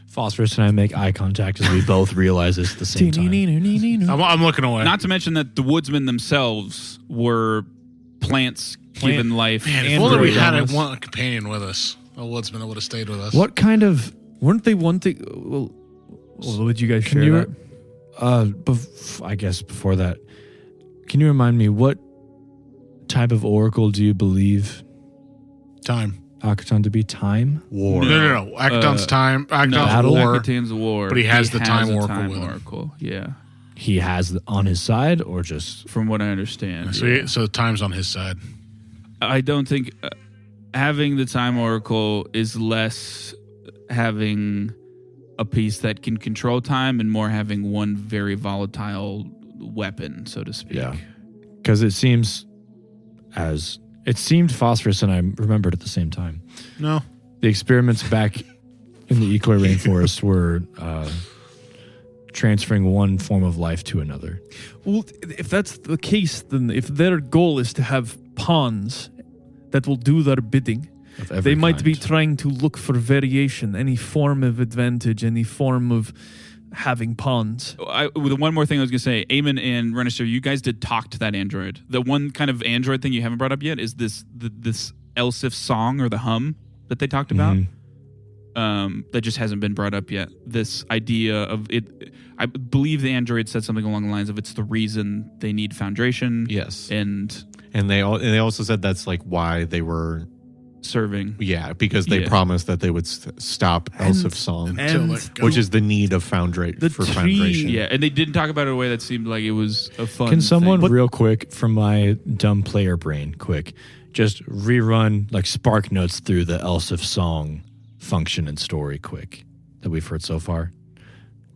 Phosphorus and I make eye contact as we both realize this at the same time.
I'm looking away.
Not to mention that the woodsmen themselves were plants given life.
Man, if
and
only we
very
had
almost.
one companion with us, a woodsman that would have stayed with us.
What kind of
Weren't they wanting... Well, would you guys
Can
share
you,
that?
I guess before that, can you remind me what type of oracle do you believe
Time.
Akaton to be? Time?
War.
No. Akaton's time. Akaton's
No,
war.
Akatan's war.
but he has the time
a
oracle
time
with him.
oracle. Yeah,
He has on his side, or just
from what I understand.
So,
yeah.
so time's on his side.
I don't think having the time oracle is less having a piece that can control time and more having one very volatile weapon, so to speak.
Yeah. Because it seemed Phosphorus and I remembered at the same time.
No.
The experiments back in the Ecoy rainforest were transferring one form of life to another.
Well, if that's the case, then if their goal is to have pawns that will do their bidding,
Of every
they might be
kind.
trying to look for variation, any form of advantage, any form of having pawns.
The one more thing I was going to say, Eamon and Renister, you guys did talk to that android. The one kind of android thing you haven't brought up yet is this Elsif song or the hum that they talked about.
Mhm.
that just hasn't been brought up yet. This idea of it, I believe the android said something along the lines of it's the reason they need Foundation.
Yes.
And
they also said that's like why they were
serving.
Yeah, because they promised that they would stop Elsif's song, which is the need of Foundation.
Yeah, and they didn't talk about it in a way that seemed like it was a fun
Can someone
thing.
real quick from my dumb player brain, just rerun like Spark Notes through the Elsif song function and story quick that we've heard so far?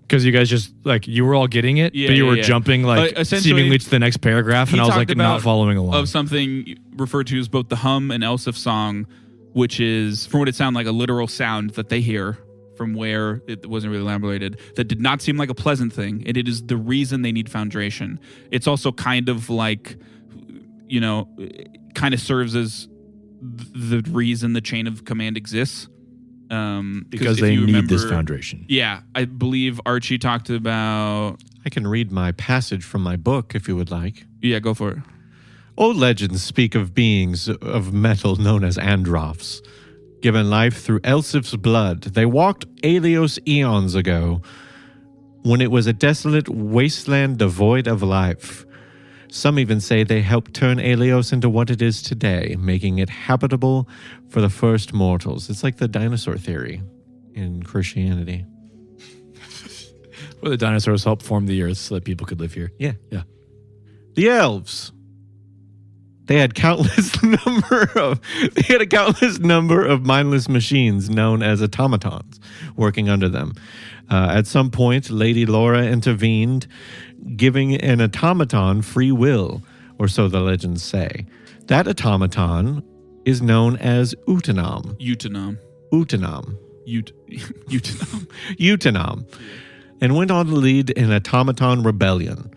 Because you guys just like you were all getting it, but you were jumping like seemingly to the next paragraph, and I was like not following along.
Of something referred to as both the hum and Elsif song, which is from what it sounded like a literal sound that they hear from where it wasn't really elaborated. That did not seem like a pleasant thing, and it is the reason they need Foundation. It's also kind of like, kind of serves as the reason the chain of command exists.
Because they need this Foundation.
Yeah, I believe Archie talked about...
I can read my passage from my book if you would like.
Yeah, go for it.
Old legends speak of beings of metal known as Androffs. Given life through Elsif's blood, they walked Aelios eons ago, when it was a desolate wasteland devoid of life. Some even say they helped turn Aelios into what it is today, making it habitable for the first mortals. It's like the dinosaur theory in Christianity.
Where the dinosaurs helped form the earth so that people could live here.
Yeah.
The
elves. They had a countless number of mindless machines known as automatons working under them. At some point, Lady Laura intervened, giving an automaton free will, or so the legends say. That automaton is known as Utanam. Utanam. And went on to lead an automaton rebellion.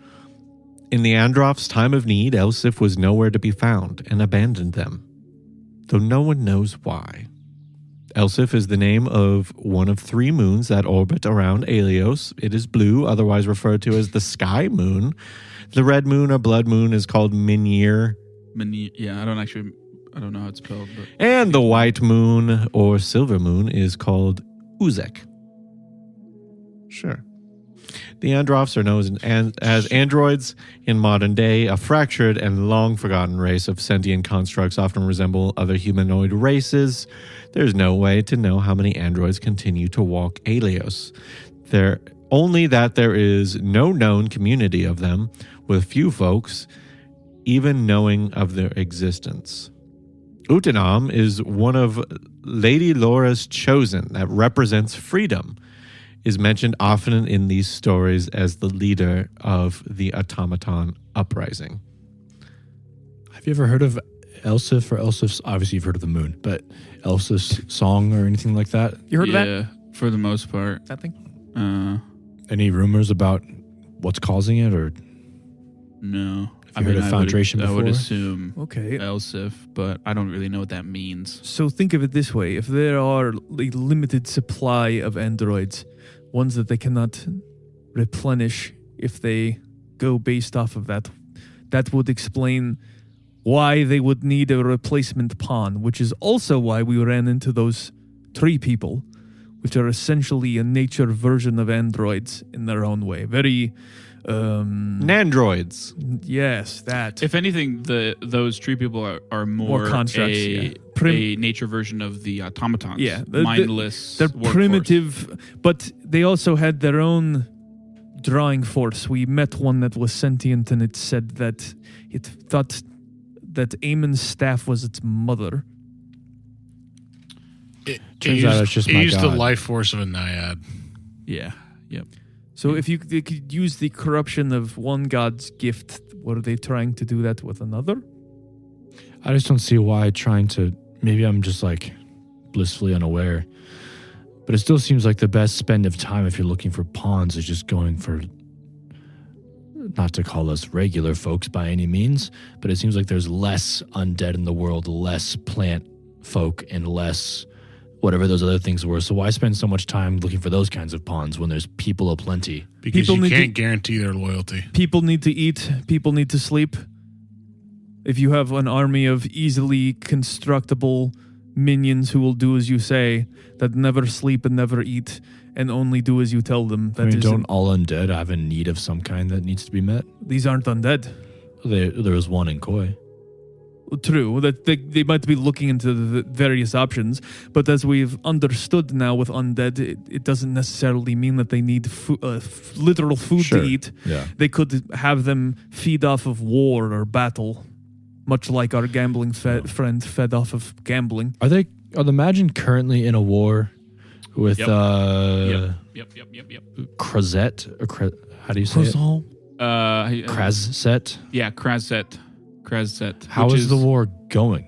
In the Androff's time of need, Elsif was nowhere to be found and abandoned them, though no one knows why. Elsif is the name of one of 3 moons that orbit around Aelios. It is blue, otherwise referred to as the sky moon. The red moon or blood moon is called Minir.
Yeah, I don't know how it's spelled. But.
And the white moon or silver moon is called Uzek. Sure. The Androffs are known as androids in modern day, a fractured and long-forgotten race of sentient constructs often resemble other humanoid races. There's no way to know how many androids continue to walk Aelios. Only that there is no known community of them, with few folks even knowing of their existence. Utanam is one of Lady Laura's chosen that represents freedom, is mentioned often in these stories as the leader of the automaton uprising.
Have you ever heard of Elsif or Elsif's? Obviously, you've heard of the moon, but Elsif's song or anything like that?
You heard of that?
Yeah, for the most part.
That thing?
Any rumors about what's causing it, or
no?
Have you heard of Foundation before?
I would assume
okay,
Elsif, but I don't really know what that means.
So think of it this way: if there are a limited supply of androids, ones that they cannot replenish if they go based off of that, that would explain why they would need a replacement pawn, which is also why we ran into those 3 people, which are essentially a nature version of androids in their own way. Very...
Nandroids.
Yes, that.
If anything, those tree people are more
constructs,
a nature version of the automatons.
Yeah,
mindless.
They're
workforce.
primitive, but they also had their own drawing force. We met one that was sentient, and it said that it thought that Aemon's staff was its mother.
It
Turns out it's just my
used the
god.
life force of a naiad.
Yeah. Yep.
So if they could use the corruption of one god's gift, were they trying to do that with another?
I just don't see why trying to... Maybe I'm just like blissfully unaware. But it still seems like the best spend of time if you're looking for pawns is just going for... Not to call us regular folks by any means, but it seems like there's less undead in the world, less plant folk, and less... whatever those other things were. So why spend so much time looking for those kinds of pawns when there's people aplenty?
Because you can't guarantee their loyalty.
People need to eat. People need to sleep. If you have an army of easily constructible minions who will do as you say, that never sleep and never eat, and only do as you tell them.
I mean, don't all undead have a need of some kind that needs to be met?
These aren't undead.
There was one in Koi.
True, that they might be looking into the various options, but as we've understood now with undead, it doesn't necessarily mean that they need literal food
Sure.
to eat.
Yeah.
They could have them feed off of war or battle, much like our gambling friend fed off of gambling.
Are the Magin currently in a war with
Yep. Yep.
Crozet? How do you say it? Krazset?
Yeah, Krazet.
How
which
is the war going?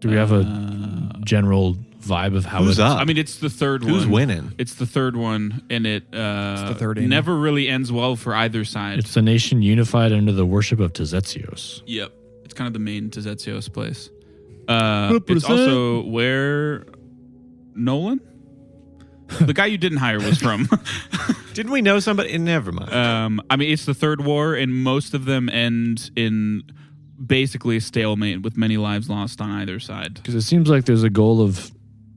Do we have a general vibe of how
Who's
it
up?
I mean, it's the third one.
Who's winning?
It's the third one, and it
the third aim.
never really ends well for either side.
It's a nation unified under the worship of Tezetsios.
Yep. It's kind of the main Tezetsios place. It's
Represent.
also where Nolan, the guy you didn't hire, was from.
Didn't we know somebody? Never mind.
I mean, it's the third war, and most of them end in basically a stalemate with many lives lost on either side.
Because it seems like there's a goal of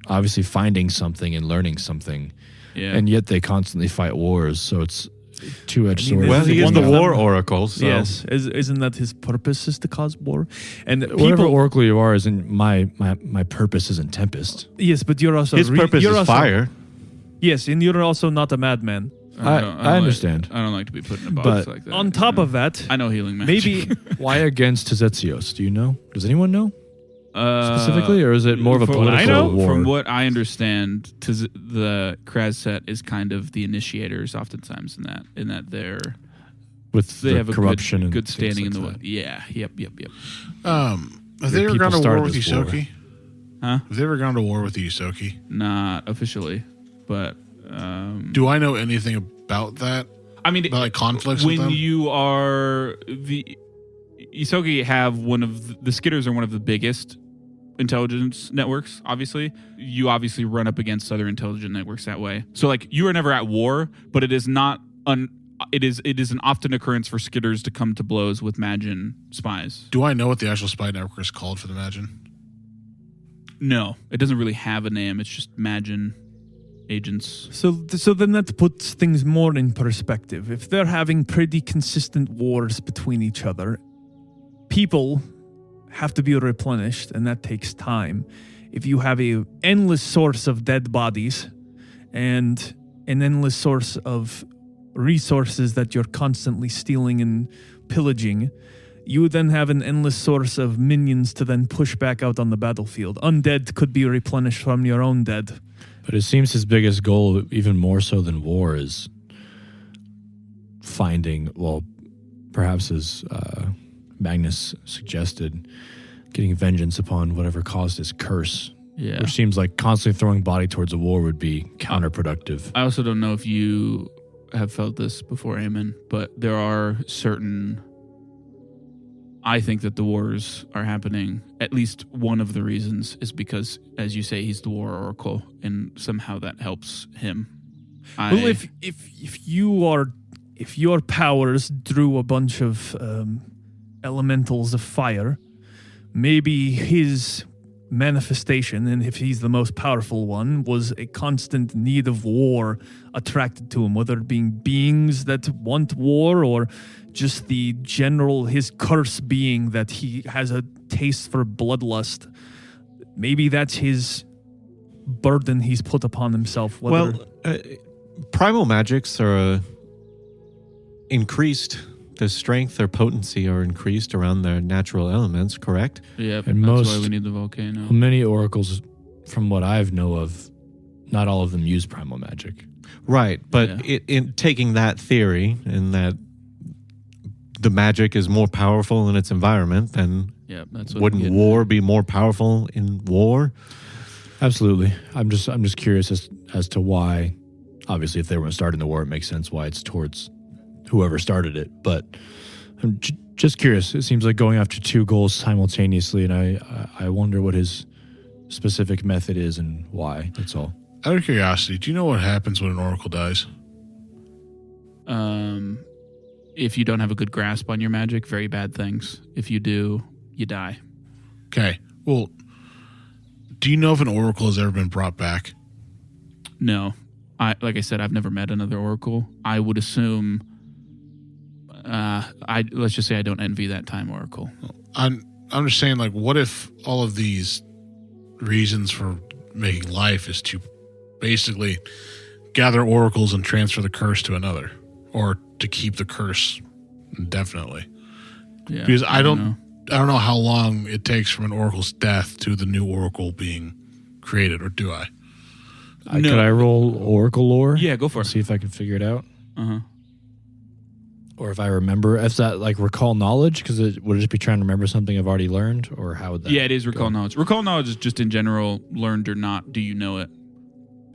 obviously finding something and learning something,
Yeah.
and yet they constantly fight wars. So it's two-edged sword.
well, he is
one
the
of
war
them-
oracle. So.
Yes, isn't that his purpose, is to cause war? And
Whatever
people,
oracle you are, isn't my purpose isn't Tempest.
yes, but you're also
His purpose
you're
is
also,
fire.
Yes, and you're also not a madman.
I understand.
I don't like to be put in a
But
box like that.
On top of that,
I know healing magic.
maybe
Why against Tezetsios? Do you know? Does anyone know specifically, or is it more of a
from
political
what I know,
war?
From what I understand, the Krazset is kind of the initiators, oftentimes in that
with
they
the
have a
corruption and
good
things
standing in
like
the way.
that?
Yeah. Yep.
Have they ever
people
gone to war
started
with
this war.
Yusoki?
Huh?
Have they ever gone to war with the Yusoki?
Not officially, but
Do I know anything about that?
I mean,
About like conflicts with
when
them?
you are the Isogi have one of the Skitters are one of the biggest intelligence networks. Obviously, you obviously run up against other intelligent networks that way. So like you are never at war, but it is not it is an often occurrence for Skitters to come to blows with Magin spies.
Do I know what the actual spy network is called for the Magin?
No, it doesn't really have a name. It's just Magin agents.
so then that puts things more in perspective. If they're having pretty consistent wars between each other, people have to be replenished, and that takes time. If you have a endless source of dead bodies and an endless source of resources that you're constantly stealing and pillaging, you then have an endless source of minions to then push back out on the battlefield. Undead could be replenished from your own dead.
But it seems his biggest goal, even more so than war, is finding, well, perhaps as Magnis suggested, getting vengeance upon whatever caused his curse.
Yeah.
Which seems like constantly throwing body towards a war would be counterproductive.
I also don't know if you have felt this before, Eamon, but there are certain. I think that the wars are happening. At least one of the reasons is because, as you say, he's the war oracle, and somehow that helps him.
Well, if your powers drew a bunch of elementals of fire, maybe his manifestation, and if he's the most powerful one, was a constant need of war attracted to him, whether it being beings that want war or just the general, his curse being that he has a taste for bloodlust. Maybe that's his burden he's put upon himself. Whether,
Primal magics are increased. Their strength, their potency are increased around their natural elements, correct?
Yep,
And
that's
most-
why we need the volcano.
Many oracles, from what I've know of, not all of them use primal magic.
Right, but
Yeah.
in taking that theory and that the magic is more powerful in its environment, then
Yep, that's what
wouldn't war be more powerful in war?
Absolutely. I'm just curious as to why. Obviously, if they were starting the war, it makes sense why it's towards whoever started it. But I'm just curious. It seems like going after two goals simultaneously, and I wonder what his specific method is and why. That's all.
Out of curiosity, do you know what happens when an oracle dies?
If you don't have a good grasp on your magic, very bad things. If you do, you die.
Okay. Well, Do you know if an oracle has ever been brought back?
No. Like I said, I've never met another oracle. I would assume... let's just say I don't envy that time oracle.
I'm just saying, like, what if all of these reasons for making life is to basically gather oracles and transfer the curse to another, or to keep the curse indefinitely?
Yeah,
Because I don't
know.
know how long it takes from an oracle's death to the new oracle being created, or do I?
No.
Could I roll Oracle lore?
Yeah, go for it.
See if I can figure it out.
Uh-huh.
Or if I remember, if that like recall knowledge, because would it just be trying to remember something I've already learned, or how would that?
Yeah, it is recall
go?
knowledge. Recall knowledge is just in general, learned or not, do you know it?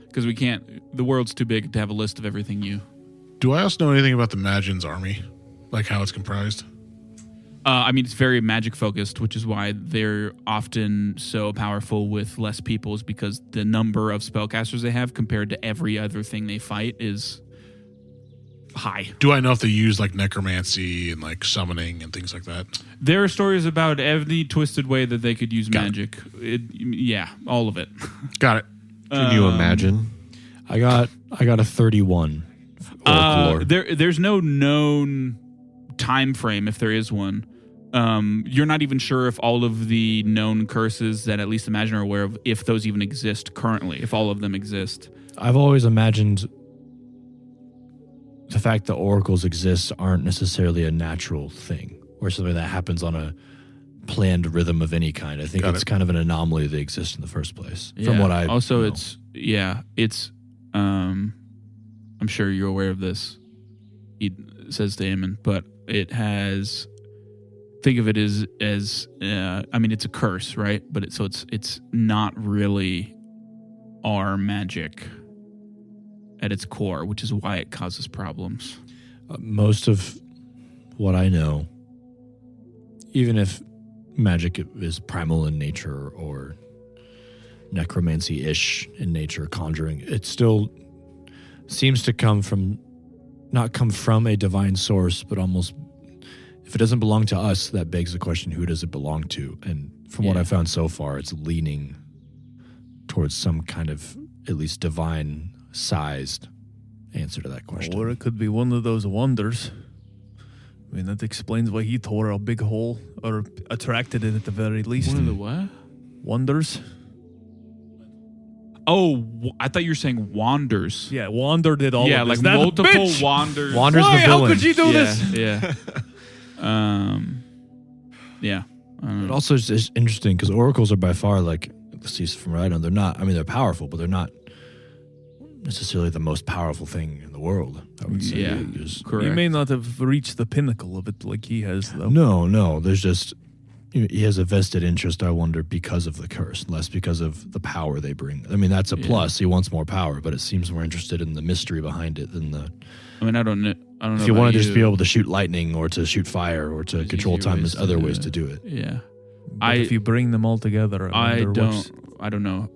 Because we can't, the world's too big to have a list of everything you...
Do I also know anything about the Magin's army? Like how it's comprised?
I mean, it's very magic focused, which is why they're often so powerful with less people, is because the number of spellcasters they have compared to every other thing they fight is high.
Do I know if they use like necromancy and like summoning and things like that?
There are stories about every twisted way that they could use magic. Yeah, all of it.
Got it.
Can you imagine?
I got a 31. Oracle lore.
There's no known time frame, if there is one. You're not even sure if all of the known curses that at least Imagine are aware of, if those even exist currently, if all of them exist.
I've always imagined the fact that oracles exist aren't necessarily a natural thing, or something that happens on a planned rhythm of any kind. I think
Got
it's
it.
kind of an anomaly they exist in the first place.
Yeah.
From what I
also
know.
it's I'm sure you're aware of this, he says to Aemon, but it has, think of it as I mean, it's a curse, right? But it's not really our magic at its core, which is why it causes problems.
Most of what I know, even if magic is primal in nature or necromancy-ish in nature, conjuring, it still seems to not come from a divine source, but almost, if it doesn't belong to us, that begs the question, who does it belong to? And from what
Yeah.
I've found so far, it's leaning towards some kind of at least divine-sized answer to that question.
Or it could be one of those wonders. I mean, that explains why he tore a big hole, or attracted it at the very least.
One of the what?
Wonders?
Oh, I thought you were saying wanders.
Yeah, Wander did all
Yeah,
of this.
like
That
multiple
bitch!
wanders.
Wander's
Why?
the
How
villain.
could you do this?
Yeah. Yeah. I don't
It
know.
also is interesting because oracles are by far, like, at least from what I know, they're not, I mean, they're powerful, but they're not necessarily the most powerful thing in the world, I would say.
Yeah.
There's-
Correct.
He may not have reached the pinnacle of it like he has, though.
No, there's just, he has a vested interest, I wonder, because of the curse, less because of the power they bring. I mean, that's a
Yeah.
plus. He wants more power, but it seems more interested in the mystery behind it than the.
I mean, I don't know.
If you want to just be able to shoot lightning or to shoot fire or to
There's
control
easier
time,
ways
there's
to
other
do
ways
it.
to do it.
Yeah.
But if you bring them all together,
I
wonder what's-
don't know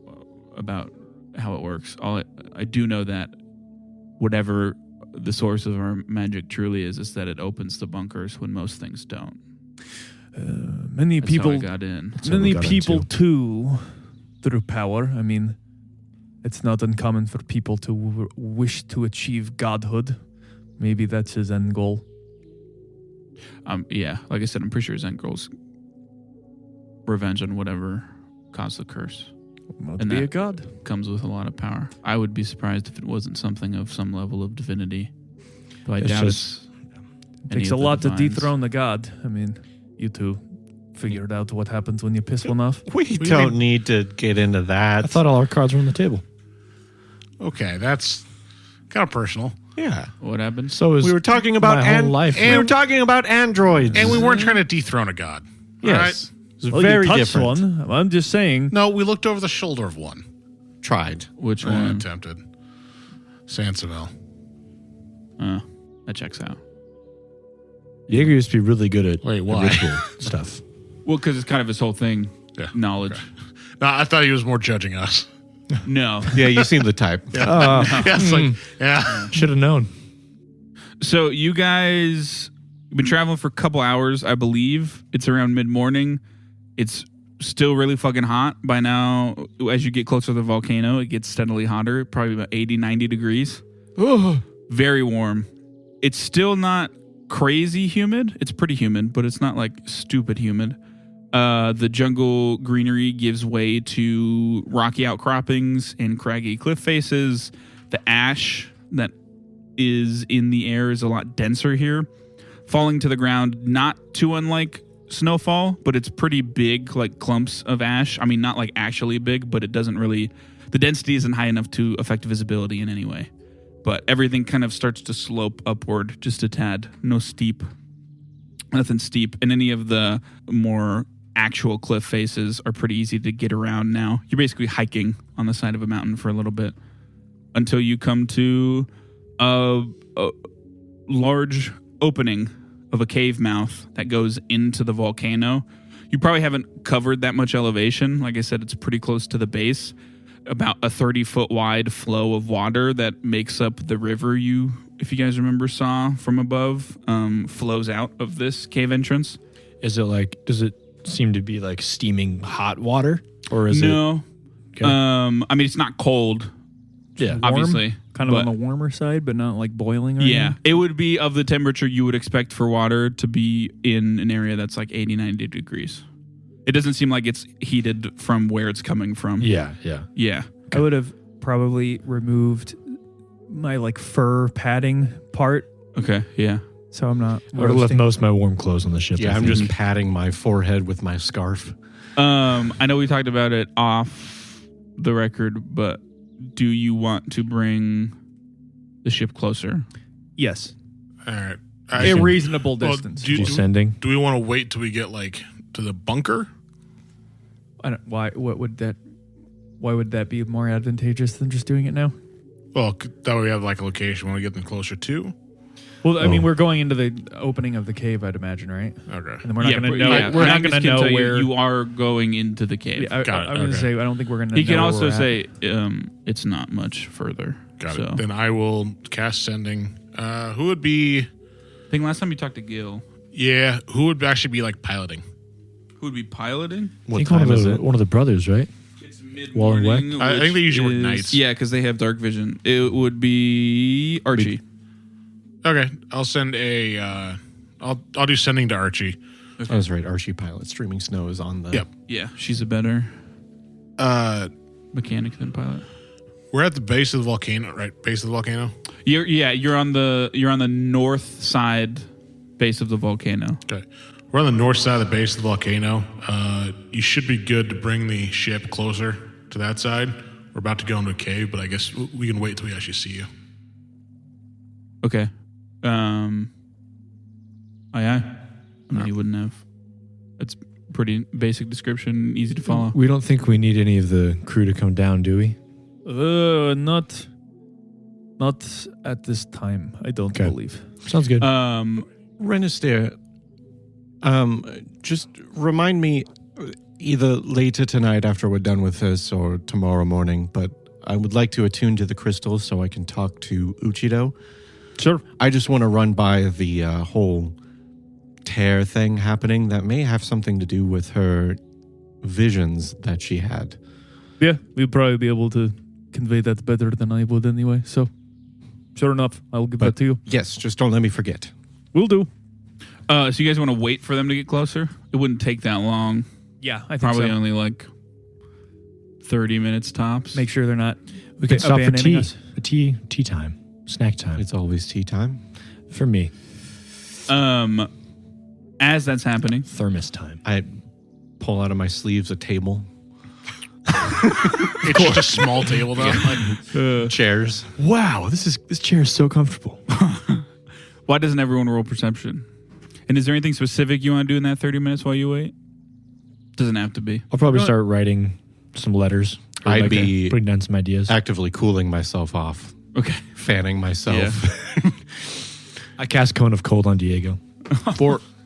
about how it works. I do know that whatever the source of our magic truly is that it opens the bunkers when most things don't.
Many
That's how I
people,
got in.
That's how we
many
got
people
into.
too, through power. I mean, it's not uncommon for people to wish to achieve godhood. Maybe that's his end goal.
Yeah, like I said, I'm pretty sure his end goal's revenge on whatever caused the curse.
Might
And
be
that-
a god.
Comes with a lot of power. I would be surprised if it wasn't something of some level of divinity. But I
It's
doubt
just-
It takes a lot to dethrone a god. I mean, you two figured out what happens when you piss one off.
We
do you
don't
mean?
need to get into that.
I thought all our cards were on the table.
Okay, that's kind of personal.
yeah.
What happened?
So is
We were talking about
my whole life.
we were talking about androids.
And we weren't trying to dethrone a god.
yes.
Alright?
It's
Well,
very
you touched
different.
one. I'm just saying.
No, we looked over the shoulder of one.
Tried.
Which
I
one?
attempted. Sansamel.
That checks out.
Jaeger used to be really good at
Wait, why?
ritual stuff.
Well, because it's kind of his whole thing.
Yeah.
Knowledge.
No, I thought he was more judging us.
No.
Yeah, you seem the type.
Yeah, it's like, yeah.
Should have known.
So you guys have been traveling for a couple hours, I believe. It's around mid-morning. It's still really fucking hot. By now, as you get closer to the volcano, it gets steadily hotter, probably about 80, 90 degrees. Very warm. It's still not crazy humid. It's pretty humid, but it's not like stupid humid. The jungle greenery gives way to rocky outcroppings and craggy cliff faces. The ash that is in the air is a lot denser here, falling to the ground, not too unlike snowfall, but it's pretty big, like clumps of ash. I mean, not like actually big, but it doesn't really, the density isn't high enough to affect visibility in any way. But everything kind of starts to slope upward just a tad. Nothing steep. And any of the more actual cliff faces are pretty easy to get around now. You're basically hiking on the side of a mountain for a little bit until you come to a large opening of a cave mouth that goes into the volcano. You probably haven't covered that much elevation. Like I said, it's pretty close to the base. About a 30-foot wide flow of water that makes up the river you, if you guys remember, saw from above, flows out of this cave entrance.
Is it like, does it seem to be like steaming hot water? Or is
No.
Okay.
I mean, it's not cold.
Yeah.
Obviously.
Kind of on the warmer side, but not like boiling or
Yeah.
anything?
It would be of the temperature you would expect for water to be in an area that's like 80, 90 degrees. It doesn't seem like it's heated from where it's coming from.
Yeah.
Yeah.
I would have probably removed my like fur padding part,
Okay. Yeah.
so I'm not
I would have left
roasting.
most of my warm clothes on the ship.
Yeah,
I
I'm
think.
just patting my forehead with my scarf.
I know we talked about it off the record, but do you want to bring the ship closer?
Yes.
All right.
A reasonable
Well,
distance.
descending.
Do we want to wait till we get like to the bunker?
I don't, why would that be more advantageous than just doing it now?
Well, that way we have like a location when we get them closer to.
Well, I mean, we're going into the opening of the cave, I'd imagine, right?
Okay.
And then we're not going to know. We're not going to know where
you are going into the cave.
Yeah,
Got it,
I was going to
okay.
say I don't think we're going to.
He can
know
also
where we're
say it's not much further.
Got
so.
it. Then I will cast sending. Who would be?
I think last time you talked to Gil,
Yeah. Who would actually be like piloting?
who would be piloting?
I
What
think
time is it?
one of the brothers, right?
It's
Wall and
mid-morning.
I think they usually work
which
nights.
Yeah, because they have dark vision. It would be Archie.
Okay. I'll send a. I'll do sending to Archie.
I was right. Archie Pilot. Streaming Snow is on the.
Yep.
Yeah, she's a better mechanic than pilot.
We're at the base of the volcano, right? Base of the volcano.
You're on the north side base of the volcano.
Okay. We're on the north side of the base of the volcano. You should be good to bring the ship closer to that side. We're about to go into a cave, but I guess we can wait till we actually see you.
Okay. Aye. I mean, you wouldn't have. That's pretty basic description, easy to follow.
We don't think we need any of the crew to come down, do we?
Not at this time. I don't
Okay.
believe.
Sounds good.
Renister, just remind me either later tonight after we're done with this or tomorrow morning, but I would like to attune to the crystals so I can talk to Uchido.
Sure.
I just want to run by the whole tear thing happening that may have something to do with her visions that she had.
Yeah, we'd probably be able to convey that better than I would anyway. So, sure enough, I'll give that to you.
Yes, just don't let me forget.
Will do.
So you guys want to wait for them to get closer? It wouldn't take that long.
Yeah, I think
Probably
so.
only like 30 minutes tops.
Make sure they're not.
we can stop for
abandoning
tea.
us.
Tea time. Snack time.
It's always tea time.
For me.
As that's happening,
Thermos time.
I pull out of my sleeves a table,
It's just a small table though.
chairs.
Wow, this chair is so comfortable.
why doesn't everyone roll perception? And is there anything specific you want to do in that 30 minutes while you wait? Doesn't have to be.
I'll probably start writing some letters. Or
I'd be
putting down some ideas.
actively cooling myself off,
Okay.
fanning myself.
I cast Cone of Cold on Diego.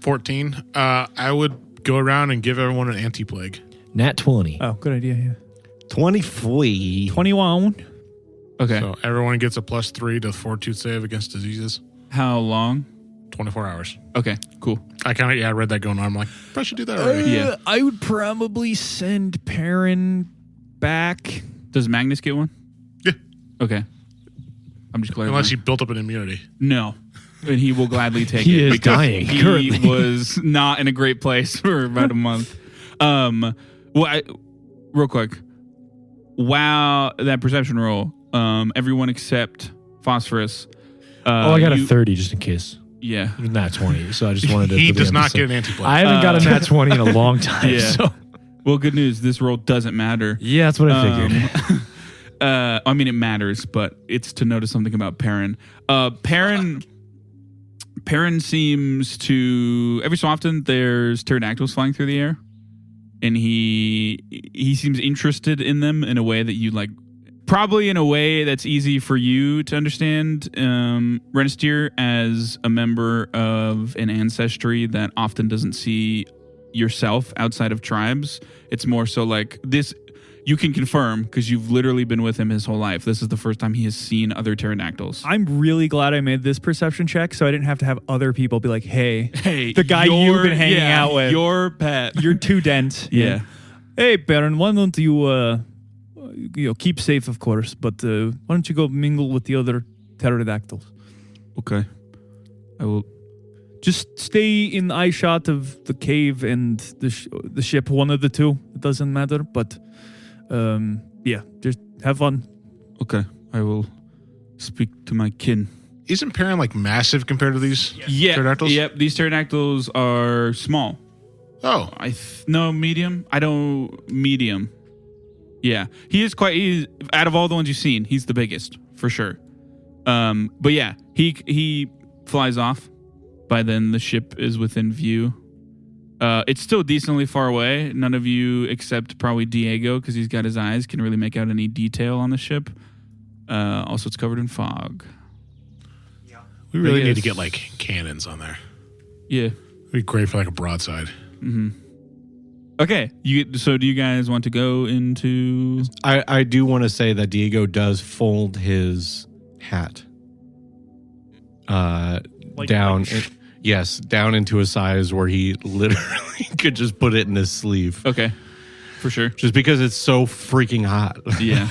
14. I would go around and give everyone an anti-plague.
Nat 20.
Oh, good idea. Yeah.
24.
21.
Okay.
So everyone gets a +3 to fortitude save against diseases.
How long?
24 hours.
Okay, cool.
I read that going on. I'm like, I should do that already.
Yeah.
I would probably send Perrin back.
Does Magnis get one?
Yeah.
Okay. I'm just glad.
Unless he built up an immunity.
No. And he will gladly take
He
it.
is
because
dying
he
currently.
was not in a great place for about a month. Real quick. Wow, that perception roll. Everyone except Phosphorus.
I got a 30 just in case.
Yeah.
Not 20. So I just wanted to.
He
for the
does not
episode.
get an anti-play.
I haven't got a nat 20 in a long time.
Yeah.
So.
Well, good news. This roll doesn't matter.
Yeah, that's what I figured.
I mean, it matters, but it's to notice something about Perrin. Perrin seems to every so often there's pterodactyls flying through the air, and he seems interested in them in a way that you like. Probably in a way that's easy for you to understand, Renestier, as a member of an ancestry that often doesn't see yourself outside of tribes. It's more so like this. You can confirm because you've literally been with him his whole life. This is the first time he has seen other pterodactyls.
I'm really glad I made this perception check so I didn't have to have other people be like, hey, the guy
you're-
you've been hanging
yeah,
out with,
your pet.
you're too dense.
Yeah.
Hey, Perrin, why don't you, keep safe, of course, but why don't you go mingle with the other pterodactyls?
Okay. I will.
Just stay in eye shot of the cave and the ship, one of the two. It doesn't matter, but just have fun.
Okay. I will speak to my kin.
Isn't Perrin like massive compared to these pterodactyls?
Yep. These pterodactyls are small.
Oh,
No, medium. I don't medium. Yeah, he's out of all the ones you've seen, he's the biggest for sure. But yeah, he flies off. By then, the ship is within view. It's still decently far away. None of you, except probably Diego, because he's got his eyes, can really make out any detail on the ship. Also, it's covered in fog.
we really
Biggest.
need to get like cannons on there.
Yeah.
It'd be great for like a broadside.
Okay. So do you guys want to go into...
I do want to say that Diego does fold his hat down. Down into a size where he literally could just put it in his sleeve.
Okay. For sure.
Just because it's so freaking hot.
Yeah.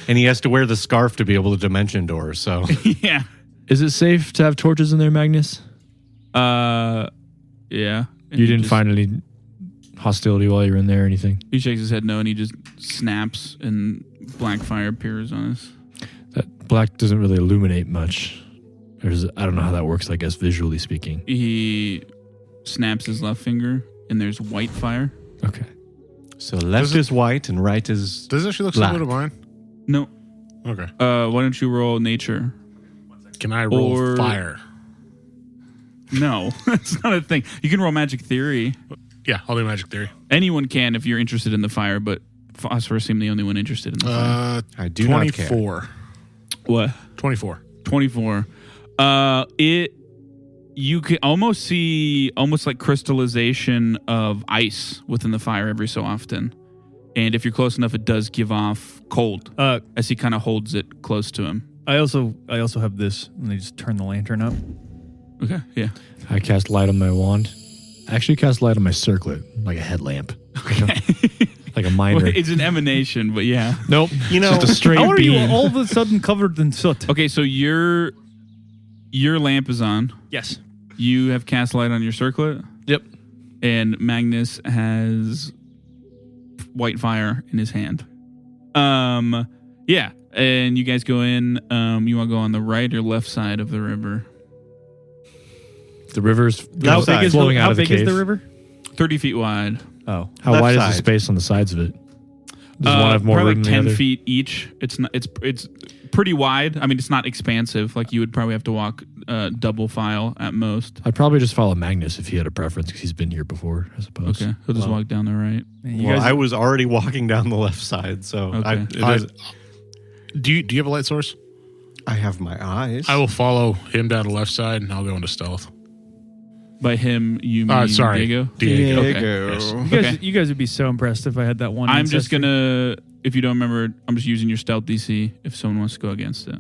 And he has to wear the scarf to be able to dimension door, so.
Yeah.
Is it safe to have torches in there, Magnus?
Yeah. And
You
he
didn't
just-
find any hostility while you were in there or anything?
He shakes his head no, and he just snaps, and black fire appears on us.
That black doesn't really illuminate much. I don't know how that works, I guess, visually speaking.
He snaps his left finger, and there's white fire.
Okay.
So left is white and right is.
Does it actually look
Black.
similar to mine?
No.
Okay.
Why don't you roll nature?
Can I roll
Or-
fire?
No, that's not a thing. You can roll magic theory.
Yeah, I'll do magic theory.
Anyone can if you're interested in the fire, but Phosphorus seemed the only one interested in the fire.
I do not care.
24.
What?
24.
24. You can almost see like crystallization of ice within the fire every so often. And if you're close enough, it does give off cold as he kind of holds it close to him.
I also have this, and they just turn the lantern up.
Okay, yeah.
I cast light on my wand. I actually cast light on my circlet, like a headlamp. Like a miner.
Well, it's an emanation, but yeah.
Nope.
You know,
just a straight
How are you
beam.
all of a sudden covered in soot?
Okay, so your lamp is on.
Yes.
You have cast light on your circlet.
Yep.
And Magnus has white fire in his hand. Yeah. And you guys go in. You want to go on the right or left side of the river?
The river's
How big is
flowing
how
out of the
big is
cave.
the river?
30 feet wide.
Oh.
How
Left
wide is the
side.
space on the sides of it? Does one have more
probably
room
like
than the
10
other?
feet each. It's not. It's pretty wide. I mean, it's not expansive. Like you would probably have to walk double file at most.
I'd probably just follow Magnus if he had a preference because he's been here before, I suppose.
Okay, he'll just walk down the right.
You
well,
guys,
I was already walking down the left side, so
Okay.
Do you have a light source?
I have my eyes.
I will follow him down the left side, and I'll go into stealth.
By him, you mean
Sorry.
Diego?
Diego.
Diego.
Yes.
Okay.
you guys would be so impressed if I had that one.
I'm just
ancestry.
gonna, if you don't remember, I'm just using your stealth DC if someone wants to go against it.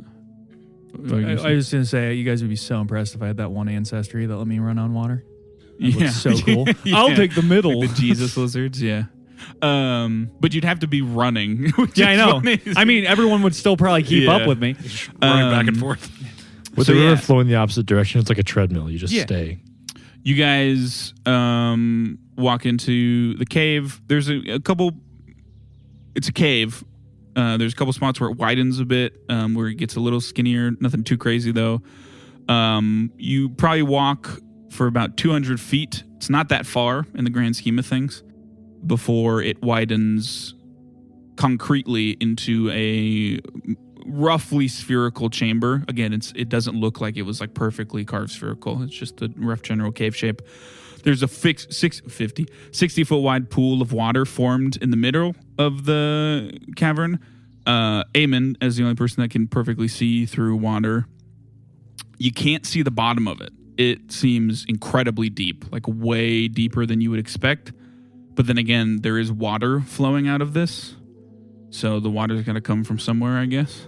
I was going to say, you guys would be so impressed if I had that one ancestry that let me run on water. That looks so cool.
Yeah.
I'll take the middle.
Like the Jesus lizards, yeah. But you'd have to be running.
Yeah, I know. I mean, everyone would still probably keep up with me.
Running back and forth.
With the river flowing the opposite direction, it's like a treadmill. You just stay.
You guys walk into the cave. There's a couple. It's a cave. There's a couple spots where it widens a bit, where it gets a little skinnier. Nothing too crazy though. You probably walk for about 200 feet. It's not that far in the grand scheme of things before it widens concretely into a roughly spherical chamber. Again, it doesn't look like it was like perfectly carved spherical. It's just a rough general cave shape. There's a 60-foot wide pool of water formed in the middle of the cavern. Eamon, as the only person that can perfectly see through water, you can't see the bottom of it. It seems incredibly deep, like way deeper than you would expect. But then again, there is water flowing out of this. So the water's got to come from somewhere, I guess.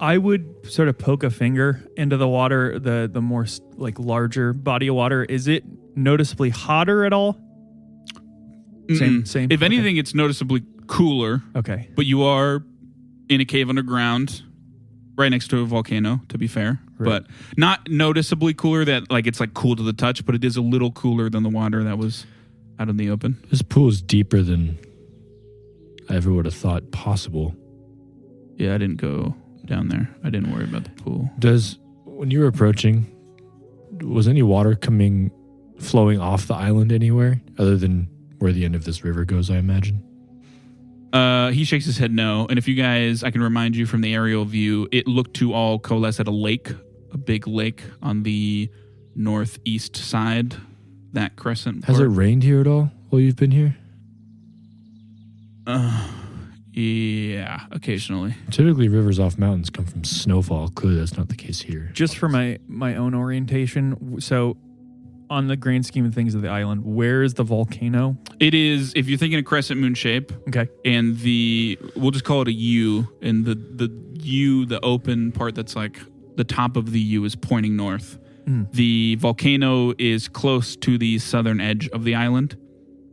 I would sort of poke a finger into the water, the more like larger body of water. Is it noticeably hotter at all? Same.
If anything, it's noticeably cooler.
Okay.
But you are in a cave underground, right next to a volcano, to be fair.
Right.
But not noticeably cooler that like it's like cool to the touch, but it is a little cooler than the water that was out in the open.
This pool is deeper than I ever would have thought possible.
Yeah, I didn't go down there. I didn't worry about the pool.
When you were approaching, was any water flowing off the island anywhere other than where the end of this river goes, I imagine?
He shakes his head no. And if you guys, I can remind you from the aerial view, it looked to all coalesce at a big lake on the northeast side, that crescent part.
Has it rained here at all while you've been here?
Yeah, occasionally.
Typically, rivers off mountains come from snowfall. Clearly, that's not the case here.
Just for my own orientation, so on the grand scheme of things of the island, where is the volcano?
It is, if you're thinking a crescent moon shape,
Okay.
and we'll just call it a U, and the U, the open part that's like the top of the U is pointing north. The volcano is close to the southern edge of the island.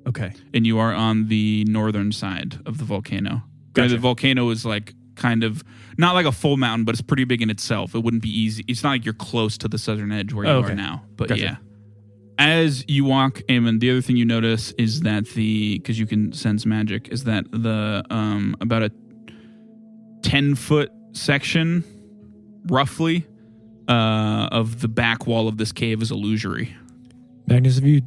Okay.
And you are on the northern side of the volcano.
Gotcha.
The volcano is like kind of not like a full mountain, but it's pretty big in itself. It wouldn't be easy. It's not like you're close to the southern edge where you are now. But
Gotcha.
yeah. As you walk, Eamon, the other thing you notice is that because you can sense magic, is that the about a 10-foot section, roughly, of the back wall of this cave is illusory.
Magnus, have you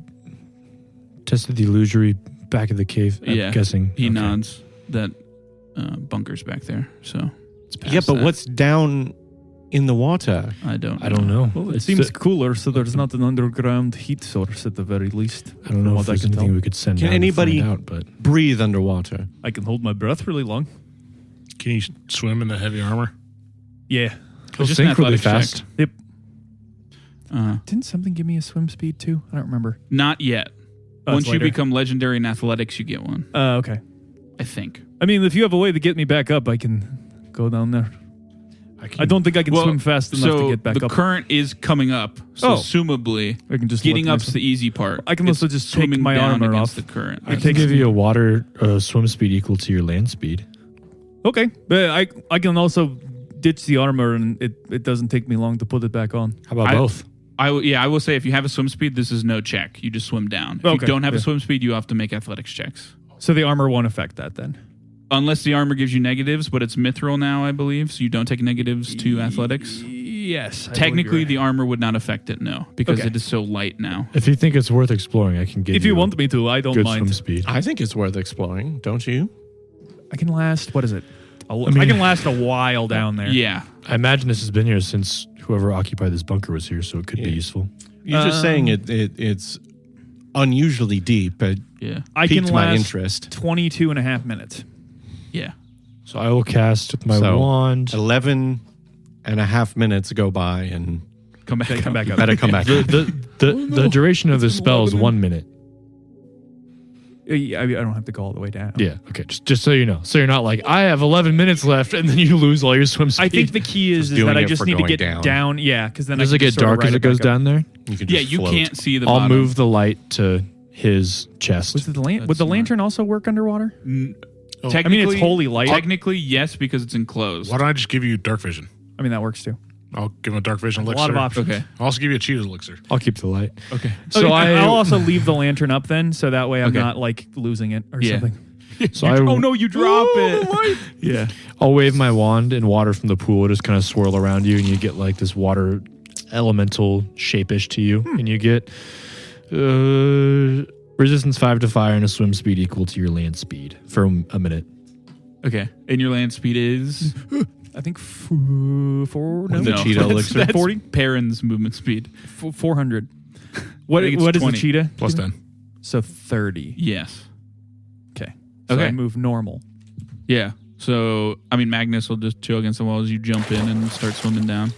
tested the illusory back of the cave? I'm guessing.
He nods. That bunker's back there, so it's past
Yeah, but
that.
what's down in the water?
I don't
know.
Well, it seems cooler, so there's not an underground heat source at the very least.
I don't know if
what I
there's
can
anything
tell.
we could send
Can
down
anybody-
to find out, but
Breathe underwater.
I can hold my breath really long.
Can you swim in the heavy armor?
Yeah.
he'll
just an
sink really
athletics
fast.
Yep.
check.
Didn't something give me a swim speed too? I don't remember.
Not yet.
Oh,
Once
it's
you
later.
become legendary in athletics, you get one.
Okay.
I think.
I mean, if you have a way to get me back up, I can go down there. I don't think I can swim fast enough to get back
the
up.
current is coming up, so
Oh.
assumably
I can just
getting
lift
up's
myself.
the easy part.
I can
It's
also just take
swimming
my
down
armor
against
off.
the current.
I can give you a water swim speed equal to your land speed.
Okay, but I can also ditch the armor, and it doesn't take me long to put it back on.
How about both?
I will say if you have a swim speed, this is no check. You just swim down. If
Okay,
you don't have a
yeah.
swim speed, you have to make athletics checks.
So the armor won't affect that then.
Unless the armor gives you negatives, but it's mithril now, I believe, so you don't take negatives to athletics.
Yes.
Technically, the armor would not affect it, no, because
Okay.
it is so light now.
If you think it's worth exploring, I can give
if you want me to, I don't
good
mind.
swim speed.
I think it's worth exploring, don't you?
I can last. What is it? I
mean-
can last a while down there.
Yeah.
I imagine this has been here since whoever occupied this bunker was here, so it could be
Yeah.
useful.
You're just saying it's unusually deep. It
Yeah.
I can
piqued my
last
interest.
22 and a half minutes.
Yeah.
So I will cast my
So,
wand.
11 and a half minutes go by and
Come back.
Come back up.
better come back.
The duration of the spell is 1 minute.
I don't have to go all the way down.
Yeah. Okay. Just so you know. So you're not like, I have 11 minutes left and then you lose all your swim speed.
I think the key is
doing
that I
it
just
for
need to
going
get
down.
Yeah, because then
Does
I
it
can
get
just sorta
dark as
ride
it goes
back up.
down there?
You can
Yeah,
just
you
float.
can't see the
I'll
bottom.
move the light to his chest.
Would the
That's
lantern also work underwater?
Technically,
I mean, it's wholly light.
Technically, yes, because it's enclosed.
Why don't I just give you dark vision?
I mean, that works too.
I'll give him a dark vision
A
elixir.
lot of options.
Okay.
I'll also give you a cheetah elixir.
I'll keep the light.
Okay.
So
I'll also leave the lantern up then, so that way I'm
Okay.
not like losing it or
Yeah.
something.
So
Oh no, you drop it.
Yeah. I'll wave my wand and water from the pool will just kind of swirl around you and you get like this water elemental shape-ish to you. And you get resistance 5 to fire and a swim speed equal to your land speed for a minute.
Okay. And your land speed is
I think 4.
The
No,
cheetah elixir?
That's
40?
Perrin's movement speed.
400. What
I think it's
is the
20.
cheetah?
Plus 10.
So 30.
Yes.
Okay. So
Okay.
I move normal.
Yeah. So I mean, Magnis will just chill against the wall as you jump in and start swimming down.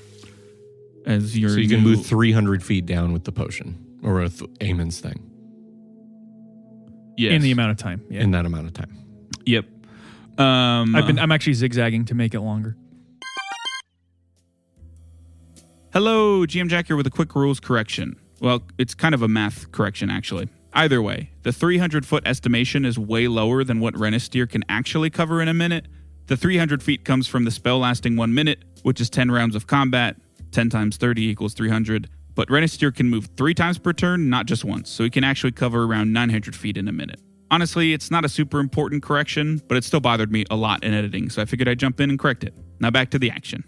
As your
So you can
new-
move 300 feet down with the potion or with Amon's thing
Yes.
In the amount of time. Yeah.
in that amount of time.
Yep.
I'm actually zigzagging to make it longer.
Hello, GM Jack here with a quick rules correction. Well, it's kind of a math correction, actually. Either way, the 300-foot estimation is way lower than what Renisteer can actually cover in a minute. The 300 feet comes from the spell lasting 1 minute, which is 10 rounds of combat. 10 times 30 equals 300. But Renisteer can move 3 times per turn, not just once, so he can actually cover around 900 feet in a minute. Honestly, it's not a super important correction, but it still bothered me a lot in editing, so I figured I'd jump in and correct it. Now back to the action.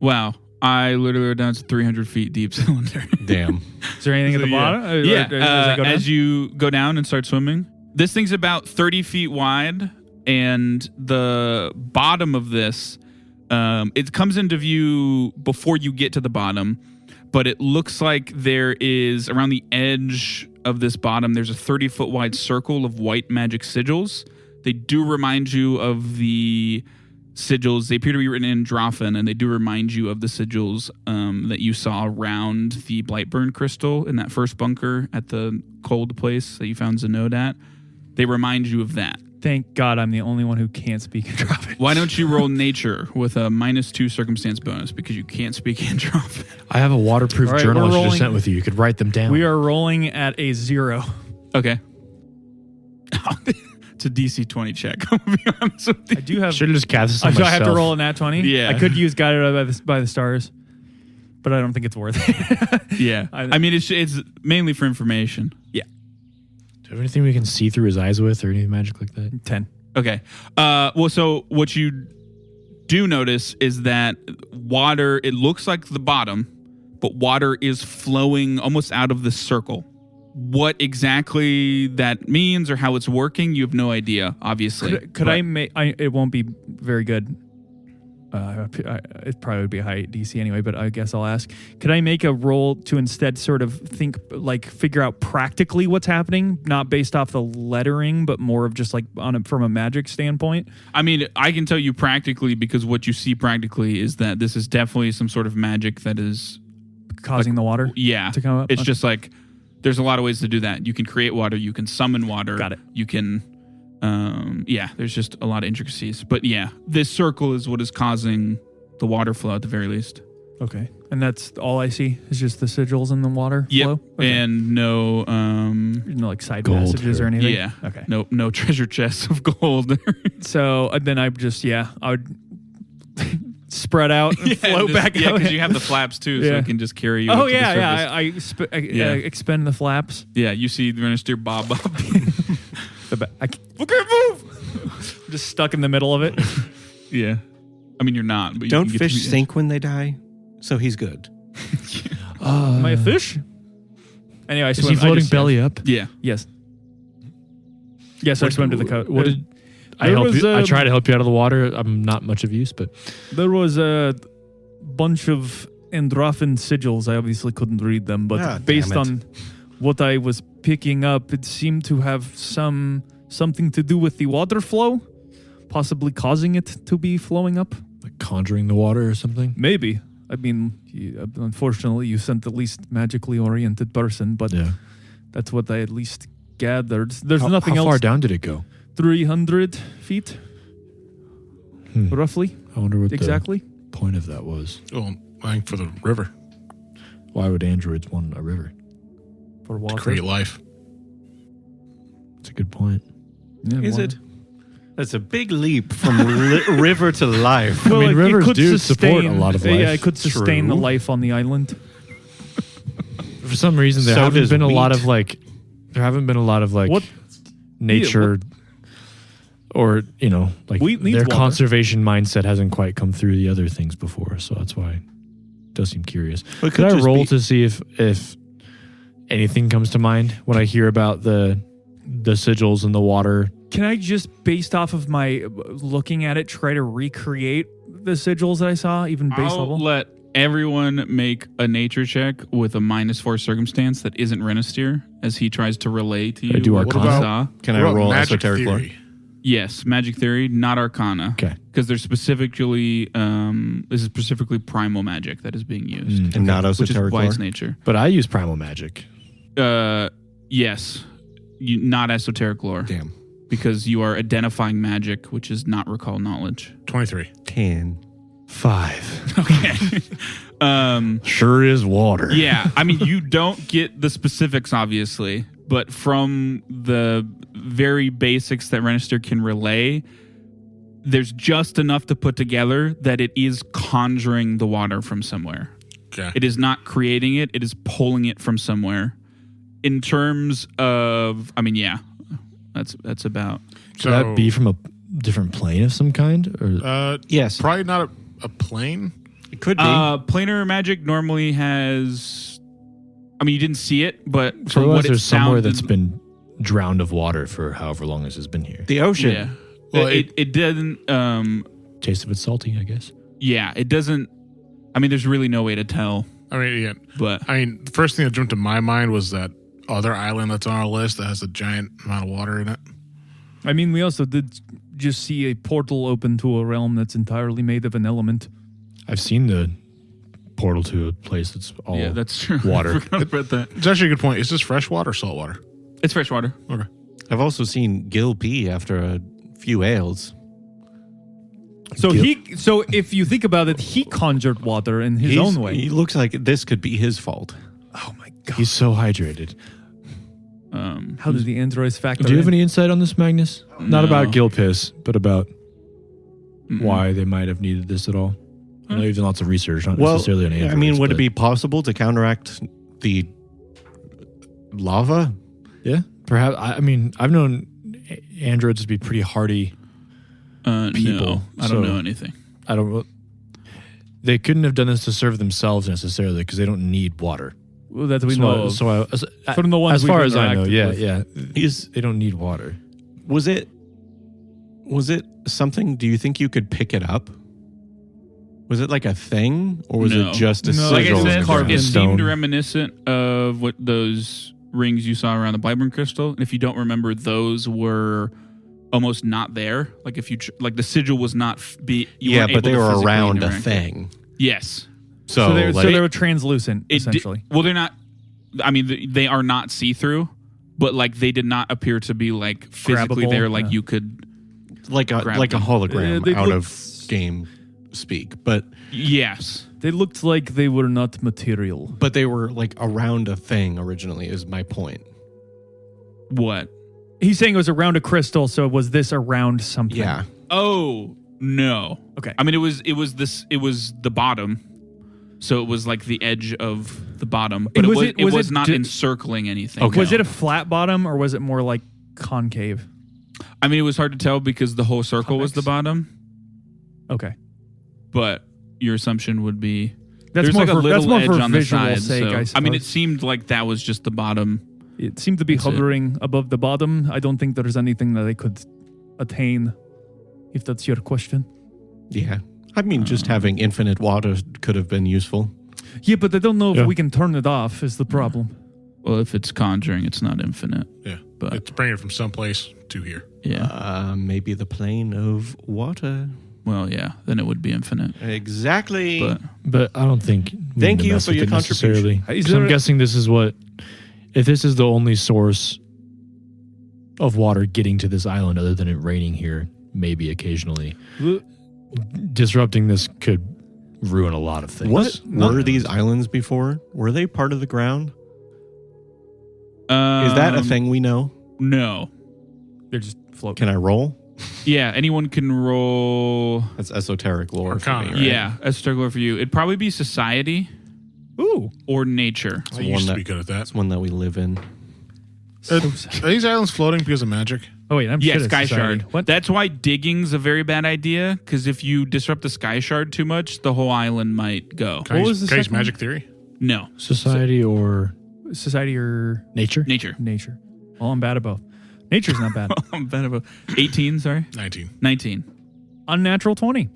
Wow. I literally went down to 300 feet deep cylinder.
Damn.
Is there anything at the bottom?
As you go down and start swimming. This thing's about 30 feet wide, and the bottom of this, it comes into view before you get to the bottom, but it looks like there is, around the edge of this bottom, there's a 30-foot wide circle of white magic sigils. They do remind you of the sigils. They appear to be written in Androffan, and they do remind you of the sigils that you saw around the Blightburn crystal in that first bunker at the cold place that you found Zenode at. They remind you of that.
Thank God I'm the only one who can't speak Androffan.
Why don't you roll nature with a -2 circumstance bonus because you can't speak Androffan?
I have a waterproof
All right,
journal
we're
I should have
rolling-
sent with you. You could write them down.
We are rolling at a 0.
Okay. It's a DC 20 check. I'm gonna be honest with you.
I do have.
should have just cast this on
So I
myself.
have to roll a nat 20?
Yeah.
I could use Guided by the Stars, but I don't think it's worth it.
Yeah. I mean, it's mainly for information.
Yeah.
Do you have anything we can see through his eyes with or anything magic like that?
10.
Okay. Well, so what you do notice is that water, it looks like the bottom, but water is flowing almost out of the circle. What exactly that means or how it's working, you have no idea, obviously.
Could I make... It won't be very good. It probably would be a high DC anyway, but I guess I'll ask. Could I make a roll to instead sort of figure out practically what's happening, not based off the lettering, but more of just like from a magic standpoint?
I mean, I can tell you practically because what you see practically is that this is definitely some sort of magic that is...
Causing the water
Yeah.
to come up?
It's
Okay.
just like, there's a lot of ways to do that. You can create water. You can summon water.
Got it.
You can, there's just a lot of intricacies. But yeah, this circle is what is causing the water flow at the very least.
Okay. And that's all I see is just the sigils in the water
Yep.
flow? Okay.
And no,
No like side
Gold
passages or anything?
yeah.
Okay.
No treasure chests of gold.
So then I just, I would spread out and float back
Yeah,
out.
because you have the flaps too, so
Yeah.
it can just carry you.
Oh,
up to the
yeah,
surface.
I expend the flaps.
Yeah, you see the Renisteer bob up.
I can't move. Just stuck in the middle of it.
Yeah. I mean, you're not. But you
Don't
can get
fish
to the edge.
sink when they die? So he's good.
Am I a fish? Anyway, I
Is
swim.
he floating
I just,
belly up?
Yeah.
Yes. Yes, I swim to the coast.
What did I
There
help
was,
you? I try to help you out of the water. I'm not much of use, but
There was a bunch of Androffan sigils. I obviously couldn't read them, but
Ah,
based
damn it.
on what I was picking up, it seemed to have something to do with the water flow, possibly causing it to be flowing up.
like conjuring the water or something.
Maybe. I mean, unfortunately, you sent the least magically oriented person, but
Yeah.
that's what I at least gathered. There's
How
nothing else.
far down did it go?
300 feet, roughly.
I wonder what
Exactly.
the point of that was.
Well, I think for the river,
Why would androids want a river?
For
to
water.
create life.
That's a good point.
Yeah,
Is
water.
it? That's a big leap from river to life.
Well,
mean,
it
rivers
could
do support a lot of life.
Yeah, it could sustain the
True.
life on the island.
For some reason, there
So
haven't
does
been a lot
wheat.
of like. There haven't been a lot of like
What?
nature, or like
Wheat needs
their
water.
conservation mindset hasn't quite come through the other things before. So that's why it does seem curious.
Well, it
Could
could
I
just
roll
be-
to see if anything comes to mind when I hear about the sigils in the water?
Can I just, based off of my looking at it, try to recreate the sigils that I saw, even base
I'll
level?
let everyone make a nature check with a -4 circumstance that isn't Renisteer as he tries to relay to you
I do
what
Arcana.
he saw.
Can I
What about
roll
magic
esoteric lore?
theory?
Yes, magic theory, not arcana.
Okay.
Because they're specifically, this is specifically primal magic that is being used,
And not
which is
esoteric
why
lore?
it's nature.
But I use primal magic.
Yes, not esoteric lore.
Damn.
Because you are identifying magic, which is not recall knowledge.
23.
10.
5.
Okay.
Sure is water.
Yeah, I mean, you don't get the specifics, obviously, but from the very basics that Renister can relay, there's just enough to put together that it is conjuring the water from somewhere.
Okay.
It is not creating it, it is pulling it from somewhere. In terms of, I mean, yeah, that's about.
Could that be from a different plane of some kind? Or
Yes.
Probably not a plane.
It could be.
Planar magic normally has. I mean, you didn't see it, but
so
from what it
there's somewhere
sounded,
that's been drowned of water for however long this has been here.
the ocean.
Yeah.
Well,
it didn't.
Taste of it's salty, I guess.
Yeah, it doesn't. I mean, there's really no way to tell,
I mean, yeah.
but
The first thing that jumped to my mind was that other island that's on our list that has a giant amount of water in it.
I mean, we also did just see a portal open to a realm that's entirely made of an element.
I've seen the portal to a place that's all
yeah, that's true.
water.
I forgot about that.
It's actually a good point. Is this fresh water or salt water?
It's fresh water.
Okay.
I've also seen Gil pee after a few ales.
So so if you think about it, he conjured water in his own way.
He looks like this could be his fault.
Oh my god!
He's so hydrated.
How did the androids factor?
Do you have
in?
any insight on this, Magnus? Not about gill piss, but about why they might have needed this at all. I know you've done lots of research, not necessarily on androids.
I mean, would it
but-
be possible to counteract the lava?
Yeah, perhaps. I mean, I've known androids to be pretty hardy. people,
No, I
so-
don't know anything.
I don't. They couldn't have done this to serve themselves necessarily because they don't need water.
Well, that we
So
know
I-
of.
so I-
From the ones
as far
we've
as I know,
interacted
yeah,
with.
yeah, they don't need water.
Was it something? Do you think you could pick it up? Was it like a thing, or was
No.
it just a
No,
Like I
sigil?
said,
carved
it
in
seemed
stone.
reminiscent of what those rings you saw around the Vibram crystal. And if you don't remember, those were almost not there. Like if you like the sigil was not
Yeah,
weren't
but they
able to
were
physically
around a
interact.
thing.
Yes.
So,
they
like,
were translucent,
It
essentially.
well, they're not. I mean, they are not see through, but like they did not appear to be like physically
Grabbable,
there. Like
yeah.
you could.
like a
grab
like a
them.
hologram
They
out
looked-
of game speak, but
Yes.
They looked like they were not material.
they were like around a thing originally. Is my point?
What?
He's saying it was around a crystal, so was this around something?
Yeah.
Oh no.
Okay.
I mean, it was the bottom, so it was like the edge of the bottom, but
And
it was not
di-
encircling anything.
Okay.
Was it a flat bottom or was it more like concave?
I mean, it was hard to tell because the whole circle was the
Convex.
bottom,
Okay.
but your assumption would be
That's
there's
more
like a
for,
little
that's more
edge
for
on the
visual
side.
sake,
So,
I
I mean, it
suppose.
seemed like that was just the bottom.
It seemed to be
That's it.
hovering above the bottom. I don't think there's anything that they could attain, if that's your question.
Yeah. I mean, just having infinite water could have been useful.
Yeah, but I don't know if
Yeah.
we can turn it off is the problem.
Well, if it's conjuring, it's not infinite.
Yeah.
But
It's bringing it from someplace to here.
yeah,
Maybe the plane of water.
well, yeah, then it would be infinite.
Exactly.
But
But I don't think. we
Thank
need to
you
mess
for
with
your
it necessarily.
contribution. Is
'Cause I'm
there-
guessing this is what. If this is the only source of water getting to this island other than it raining here, maybe occasionally. Disrupting this could ruin a lot of things.
What were these islands before? Were they part of the ground? Is that a thing we know?
No.
They're just floating.
Can I roll?
Yeah, anyone can roll.
That's esoteric lore for
Arcana.
me, right?
Yeah, esoteric lore for you. It'd probably be society
Ooh.
or nature.
I used to be good at that.
That's one that we live in.
Are these islands floating because of magic?
Oh, wait. I'm
Yeah,
shit at
sky
society.
shard.
What?
That's why digging's a very bad idea, because if you disrupt the sky shard too much, the whole island might go.
Can I
What
use-
was the
can I use
second
magic theory?
No.
Society or
Society or
nature?
Nature.
nature? Well, I'm bad at both. Nature's not bad.
I'm bad about 18, sorry.
19.
19.
Unnatural 20.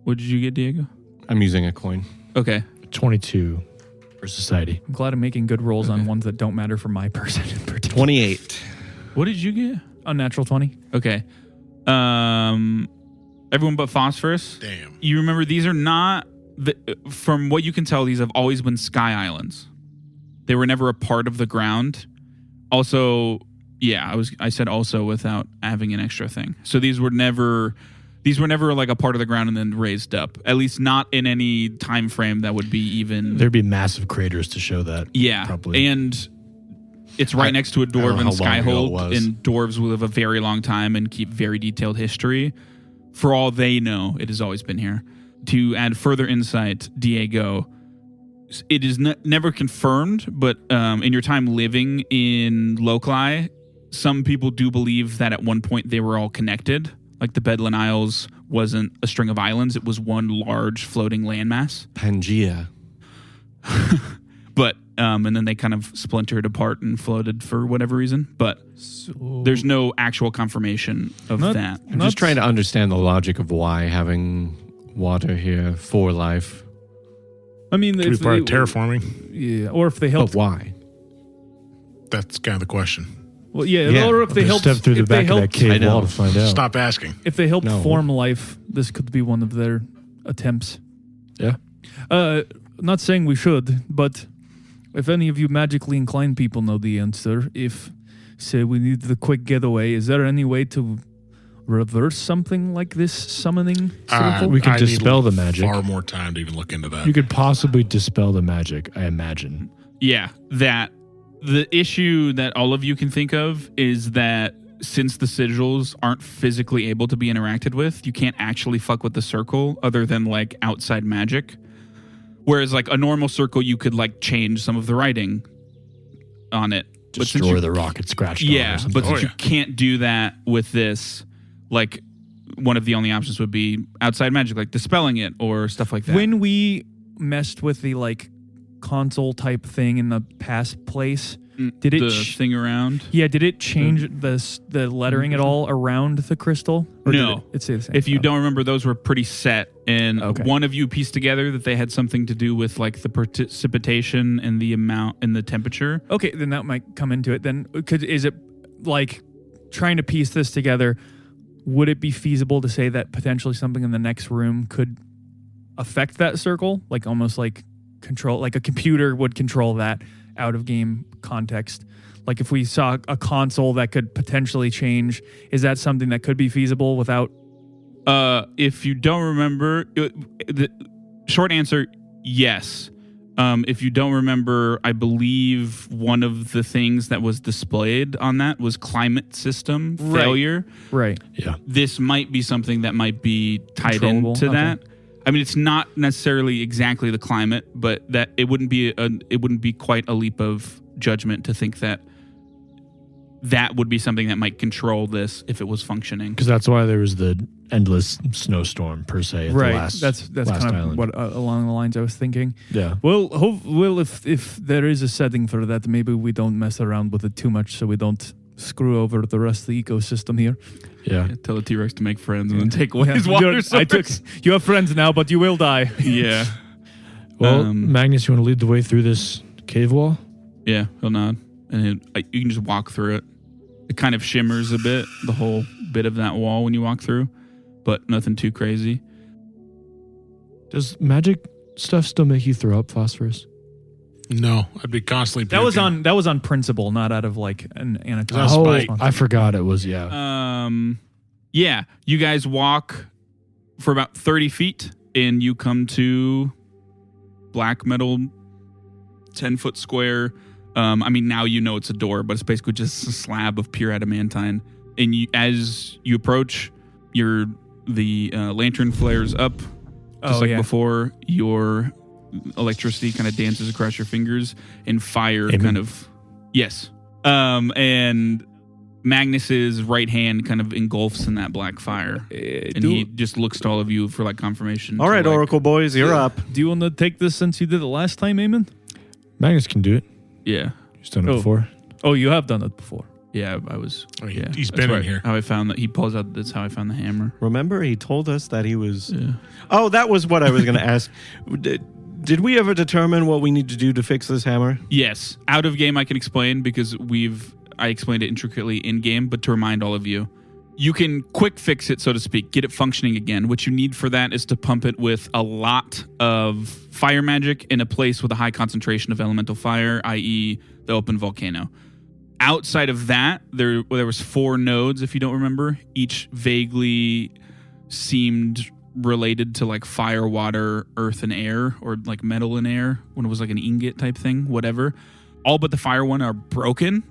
What did you get, Diego?
I'm using a coin.
Okay.
22 for society.
I'm glad I'm making good rolls on ones that don't matter for my person in particular.
28.
What did you get?
Unnatural 20.
Okay. Everyone but Phosphorus.
Damn.
You remember these are not, from what you can tell, these have always been sky islands. They were never a part of the ground. Also, yeah, I said also without having an extra thing. So these were never like a part of the ground and then raised up. At least not in any time frame that would be even.
There'd be massive craters to show that.
Yeah,
probably.
and it's right next to a
don't know
dwarven
how long ago it
skyhold,
was.
and dwarves will live a very long time and keep very detailed history. For all they know, it has always been here. To add further insight, Diego, it is never confirmed, but in your time living in Locali, some people do believe that at one point they were all connected. Like the Bedouin Isles wasn't a string of islands, it was one large floating landmass.
Pangea.
But and then they kind of splintered apart and floated for whatever reason. But
So
there's no actual confirmation of
Not-
that.
I'm just trying to understand the logic of why having water here for life.
I mean,
Could be
if
part of
they-
terraforming.
Yeah, or if they
But
helped.
why?
That's kind of the question.
Well, yeah,
Yeah.
or if they
Just
helped.
step through the
if they
back of that
helped-
I
cave
know.
wall to find out.
Stop asking.
If they helped
No.
form life, this could be one of their attempts.
Yeah.
Not saying we should, but if any of you magically inclined people know the answer, if, say, we need the quick getaway, is there any way to reverse something like this summoning circle?
We could
I need
dispel the magic.
Far more time to even look into that.
You could possibly dispel the magic, I imagine.
Yeah, that the issue that all of you can think of is that since the sigils aren't physically able to be interacted with, you can't actually fuck with the circle other than like outside magic. Whereas like a normal circle, you could like change some of the writing on it. But since
Destroy
you-
the rocket scratched on
Yeah,
or something.
but since
Oh,
you
yeah.
can't do that with this, like one of the only options would be outside magic, like dispelling it or stuff like that.
When we messed with the like console type thing in the past place, did it?
the thing around?
Yeah, did it change the lettering at all around the crystal? Or
No.
did it stay the same?
If you
Oh.
don't remember, those were pretty set, and
Okay.
one of you pieced together that they had something to do with like the precipitation and the amount and the temperature.
Okay, then that might come into it. Then is it like trying to piece this together? Would it be feasible to say that potentially something in the next room could affect that circle, like almost like control, like a computer would control that out of game context? Like if we saw a console that could potentially change, is that something that could be feasible without?
If you don't remember, the short answer, yes. If you don't remember, I believe one of the things that was displayed on that was climate system
Right.
failure.
Right.
Yeah.
This might be something that might be tied
Controllable,
into
okay.
that. I mean, it's not necessarily exactly the climate, but that it wouldn't be quite a leap of judgment to think that that would be something that might control this if it was functioning.
Because that's why there was the endless snowstorm, per se, at
Right.
the last
That's
last
kind of
island.
what along the lines I was thinking.
Yeah.
Well, if there is a setting for that, maybe we don't mess around with it too much, so we don't screw over the rest of the ecosystem here.
Yeah.
Yeah, tell the T-Rex to make friends and then take away his
You're-
water source.
You have friends now, but you will die.
Yeah.
Well, Magnus, you want to lead the way through this cave wall?
Yeah, he'll nod. And you can just walk through it. It kind of shimmers a bit, the whole bit of that wall when you walk through, but nothing too crazy.
Does magic stuff still make you throw up, Phosphorus?
No, I'd be constantly puking.
That was on principle, not out of like an
That's
anatomical
spite.
response.
I forgot it was, yeah.
Yeah, you guys walk for about 30 feet and you come to black metal 10-foot square. Now you know it's a door, but it's basically just a slab of pure adamantine. And as you approach, the lantern flares up, just before. Your electricity kind of dances across your fingers, and fire kind of... Yes. And Magnis's right hand kind of engulfs in that black fire. And he just looks to all of you for like confirmation.
All right, Oracle boys, you're up.
Do you want to take this since you did it last time, Eamon?
Magnus can do it.
Yeah.
He's done it before.
Oh, you have done it before.
Yeah, I was... yeah,
He's been in here.
How I found that. He pulls out... That's how I found the hammer.
Remember, he told us that he was...
Yeah.
Oh, that was what I was going to ask. Did we ever determine what we need to do to fix this hammer?
Yes. Out of game, I can explain because I explained it intricately in game, but to remind all of you, you can quick fix it, so to speak, get it functioning again. What you need for that is to pump it with a lot of fire magic in a place with a high concentration of elemental fire, i.e. the open volcano. Outside of that, there was 4 nodes, if you don't remember. Each vaguely seemed related to like fire, water, earth, and air, or like metal and air when it was like an ingot type thing, whatever. All but the fire one are broken.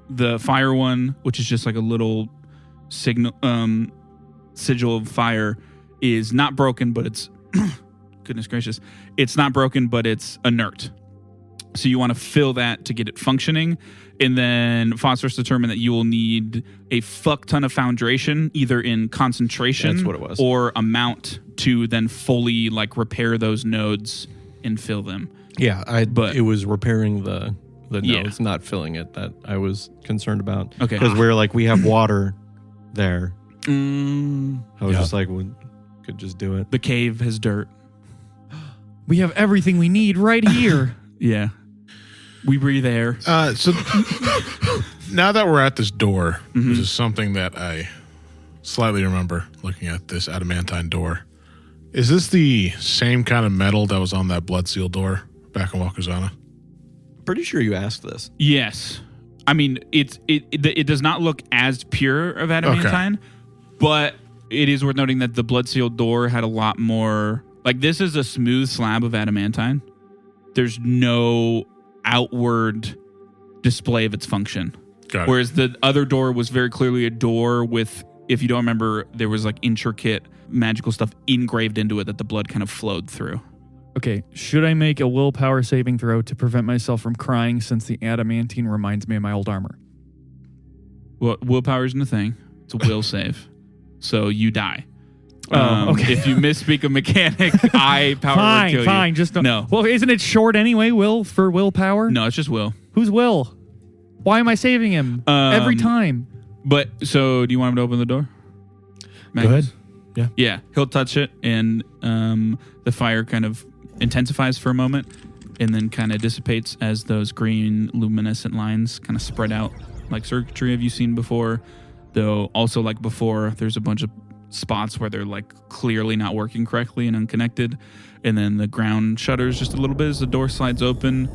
The fire one, which is just like a little sigil of fire, is not broken, but it's goodness gracious, it's not broken, but it's inert. So you want to fill that to get it functioning. And then Phosphorus determined that you will need a fuck ton of foundation, either in concentration
That's what it was.
or amount to then fully like repair those nodes and fill them.
Yeah, it was repairing the
Yeah.
nodes, not filling it, that I was concerned about.
Okay.
Because we're like, we have water there. I was
Yeah.
just like, we could just do it.
The cave has dirt.
We have everything we need right here.
Yeah. We breathe air.
So now that we're at this door,
Mm-hmm.
this is something that I slightly remember looking at this adamantine door. Is this the same kind of metal that was on that blood seal door back in Wakuzana?
Pretty sure you asked this.
Yes. I mean, it does not look as pure of adamantine, but it is worth noting that the blood sealed door had a lot more... Like, this is a smooth slab of adamantine. There's no outward display of its function.
Got it.
Whereas the other door was very clearly a door with, if you don't remember, there was like intricate magical stuff engraved into it that the blood kind of flowed through.
Okay, should I make a willpower saving throw to prevent myself from crying since the adamantine reminds me of my old armor?
Well, willpower isn't a thing. It's a will save. So you die.
Okay.
If you misspeak a mechanic, power would kill you.
Fine, just don't.
No.
Well, isn't it short anyway, Will, for willpower?
No, it's just will.
Who's Will? Why am I saving him every time?
But, so, do you want him to open the door?
Go ahead. Yeah.
Yeah, he'll touch it, and the fire kind of intensifies for a moment, and then kind of dissipates as those green luminescent lines kind of spread out like circuitry have you seen before. Though, also like before, there's a bunch of spots where they're like clearly not working correctly and unconnected, and then the ground shudders just a little bit as the door slides open.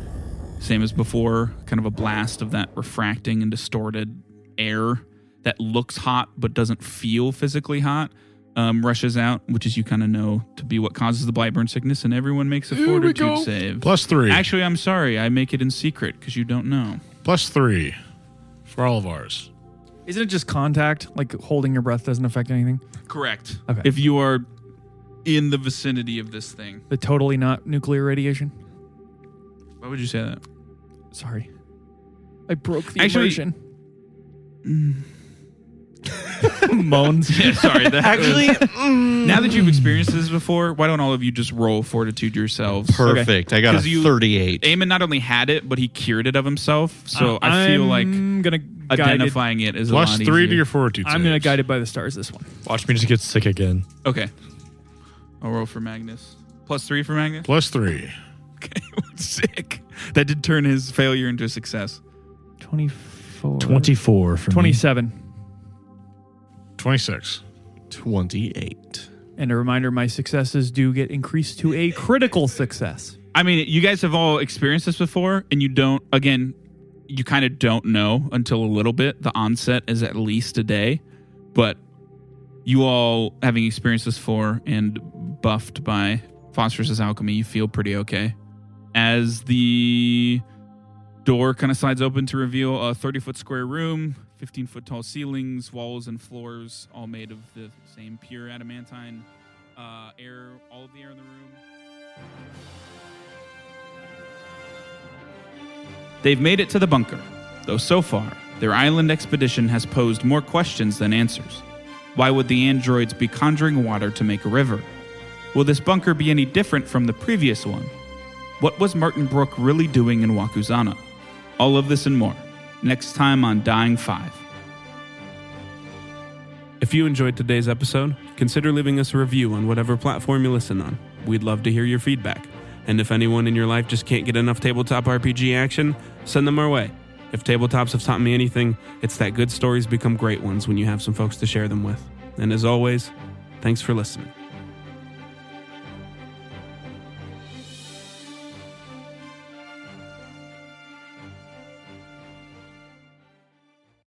Same as before, kind of a blast of that refracting and distorted air that looks hot but doesn't feel physically hot rushes out, which is you kind of know to be what causes the Blightburn sickness, and everyone makes a fortitude save.
+3.
Actually, I'm sorry, I make it in secret because you don't know.
+3 for all of ours.
Isn't it just contact? Like holding your breath doesn't affect anything?
Correct.
Okay.
If you are in the vicinity of this thing.
But totally not nuclear radiation?
Why would you say that?
Sorry. I broke the
Actually-
immersion. Moans.
Yeah, sorry.
Actually,
Now that you've experienced this before, why don't all of you just roll fortitude yourselves?
perfect. I got a
'Cause you-
38.
Eamon not only had it, but he cured it of himself. So I feel like
I'm gonna
identifying it is a lot
+3
easier.
to your fortitude.
I'm gonna
saves.
guide it by the stars this one.
Watch me just get sick again.
Okay. I'll roll for Magnus. +3 for Magnus?
+3.
Okay, sick. That did turn his failure into a success.
24.
24 for me.
27.
26.
28.
And a reminder, my successes do get increased to a critical success.
I mean, you guys have all experienced this before, and you kind of don't know until a little bit. The onset is at least a day, but you all, having experienced this before and buffed by Phosphorus' alchemy, you feel pretty okay. As the door kind of slides open to reveal a 30-foot square room, 15-foot tall ceilings, walls and floors, all made of the same pure adamantine. All of the air in the room. They've made it to the bunker, though so far, their island expedition has posed more questions than answers. Why would the androids be conjuring water to make a river? Will this bunker be any different from the previous one? What was Martin Brook really doing in Wakuzana? All of this and more, next time on Dying 5.
If you enjoyed today's episode, consider leaving us a review on whatever platform you listen on. We'd love to hear your feedback. And if anyone in your life just can't get enough tabletop RPG action, send them our way. If tabletops have taught me anything, it's that good stories become great ones when you have some folks to share them with. And as always, thanks for listening.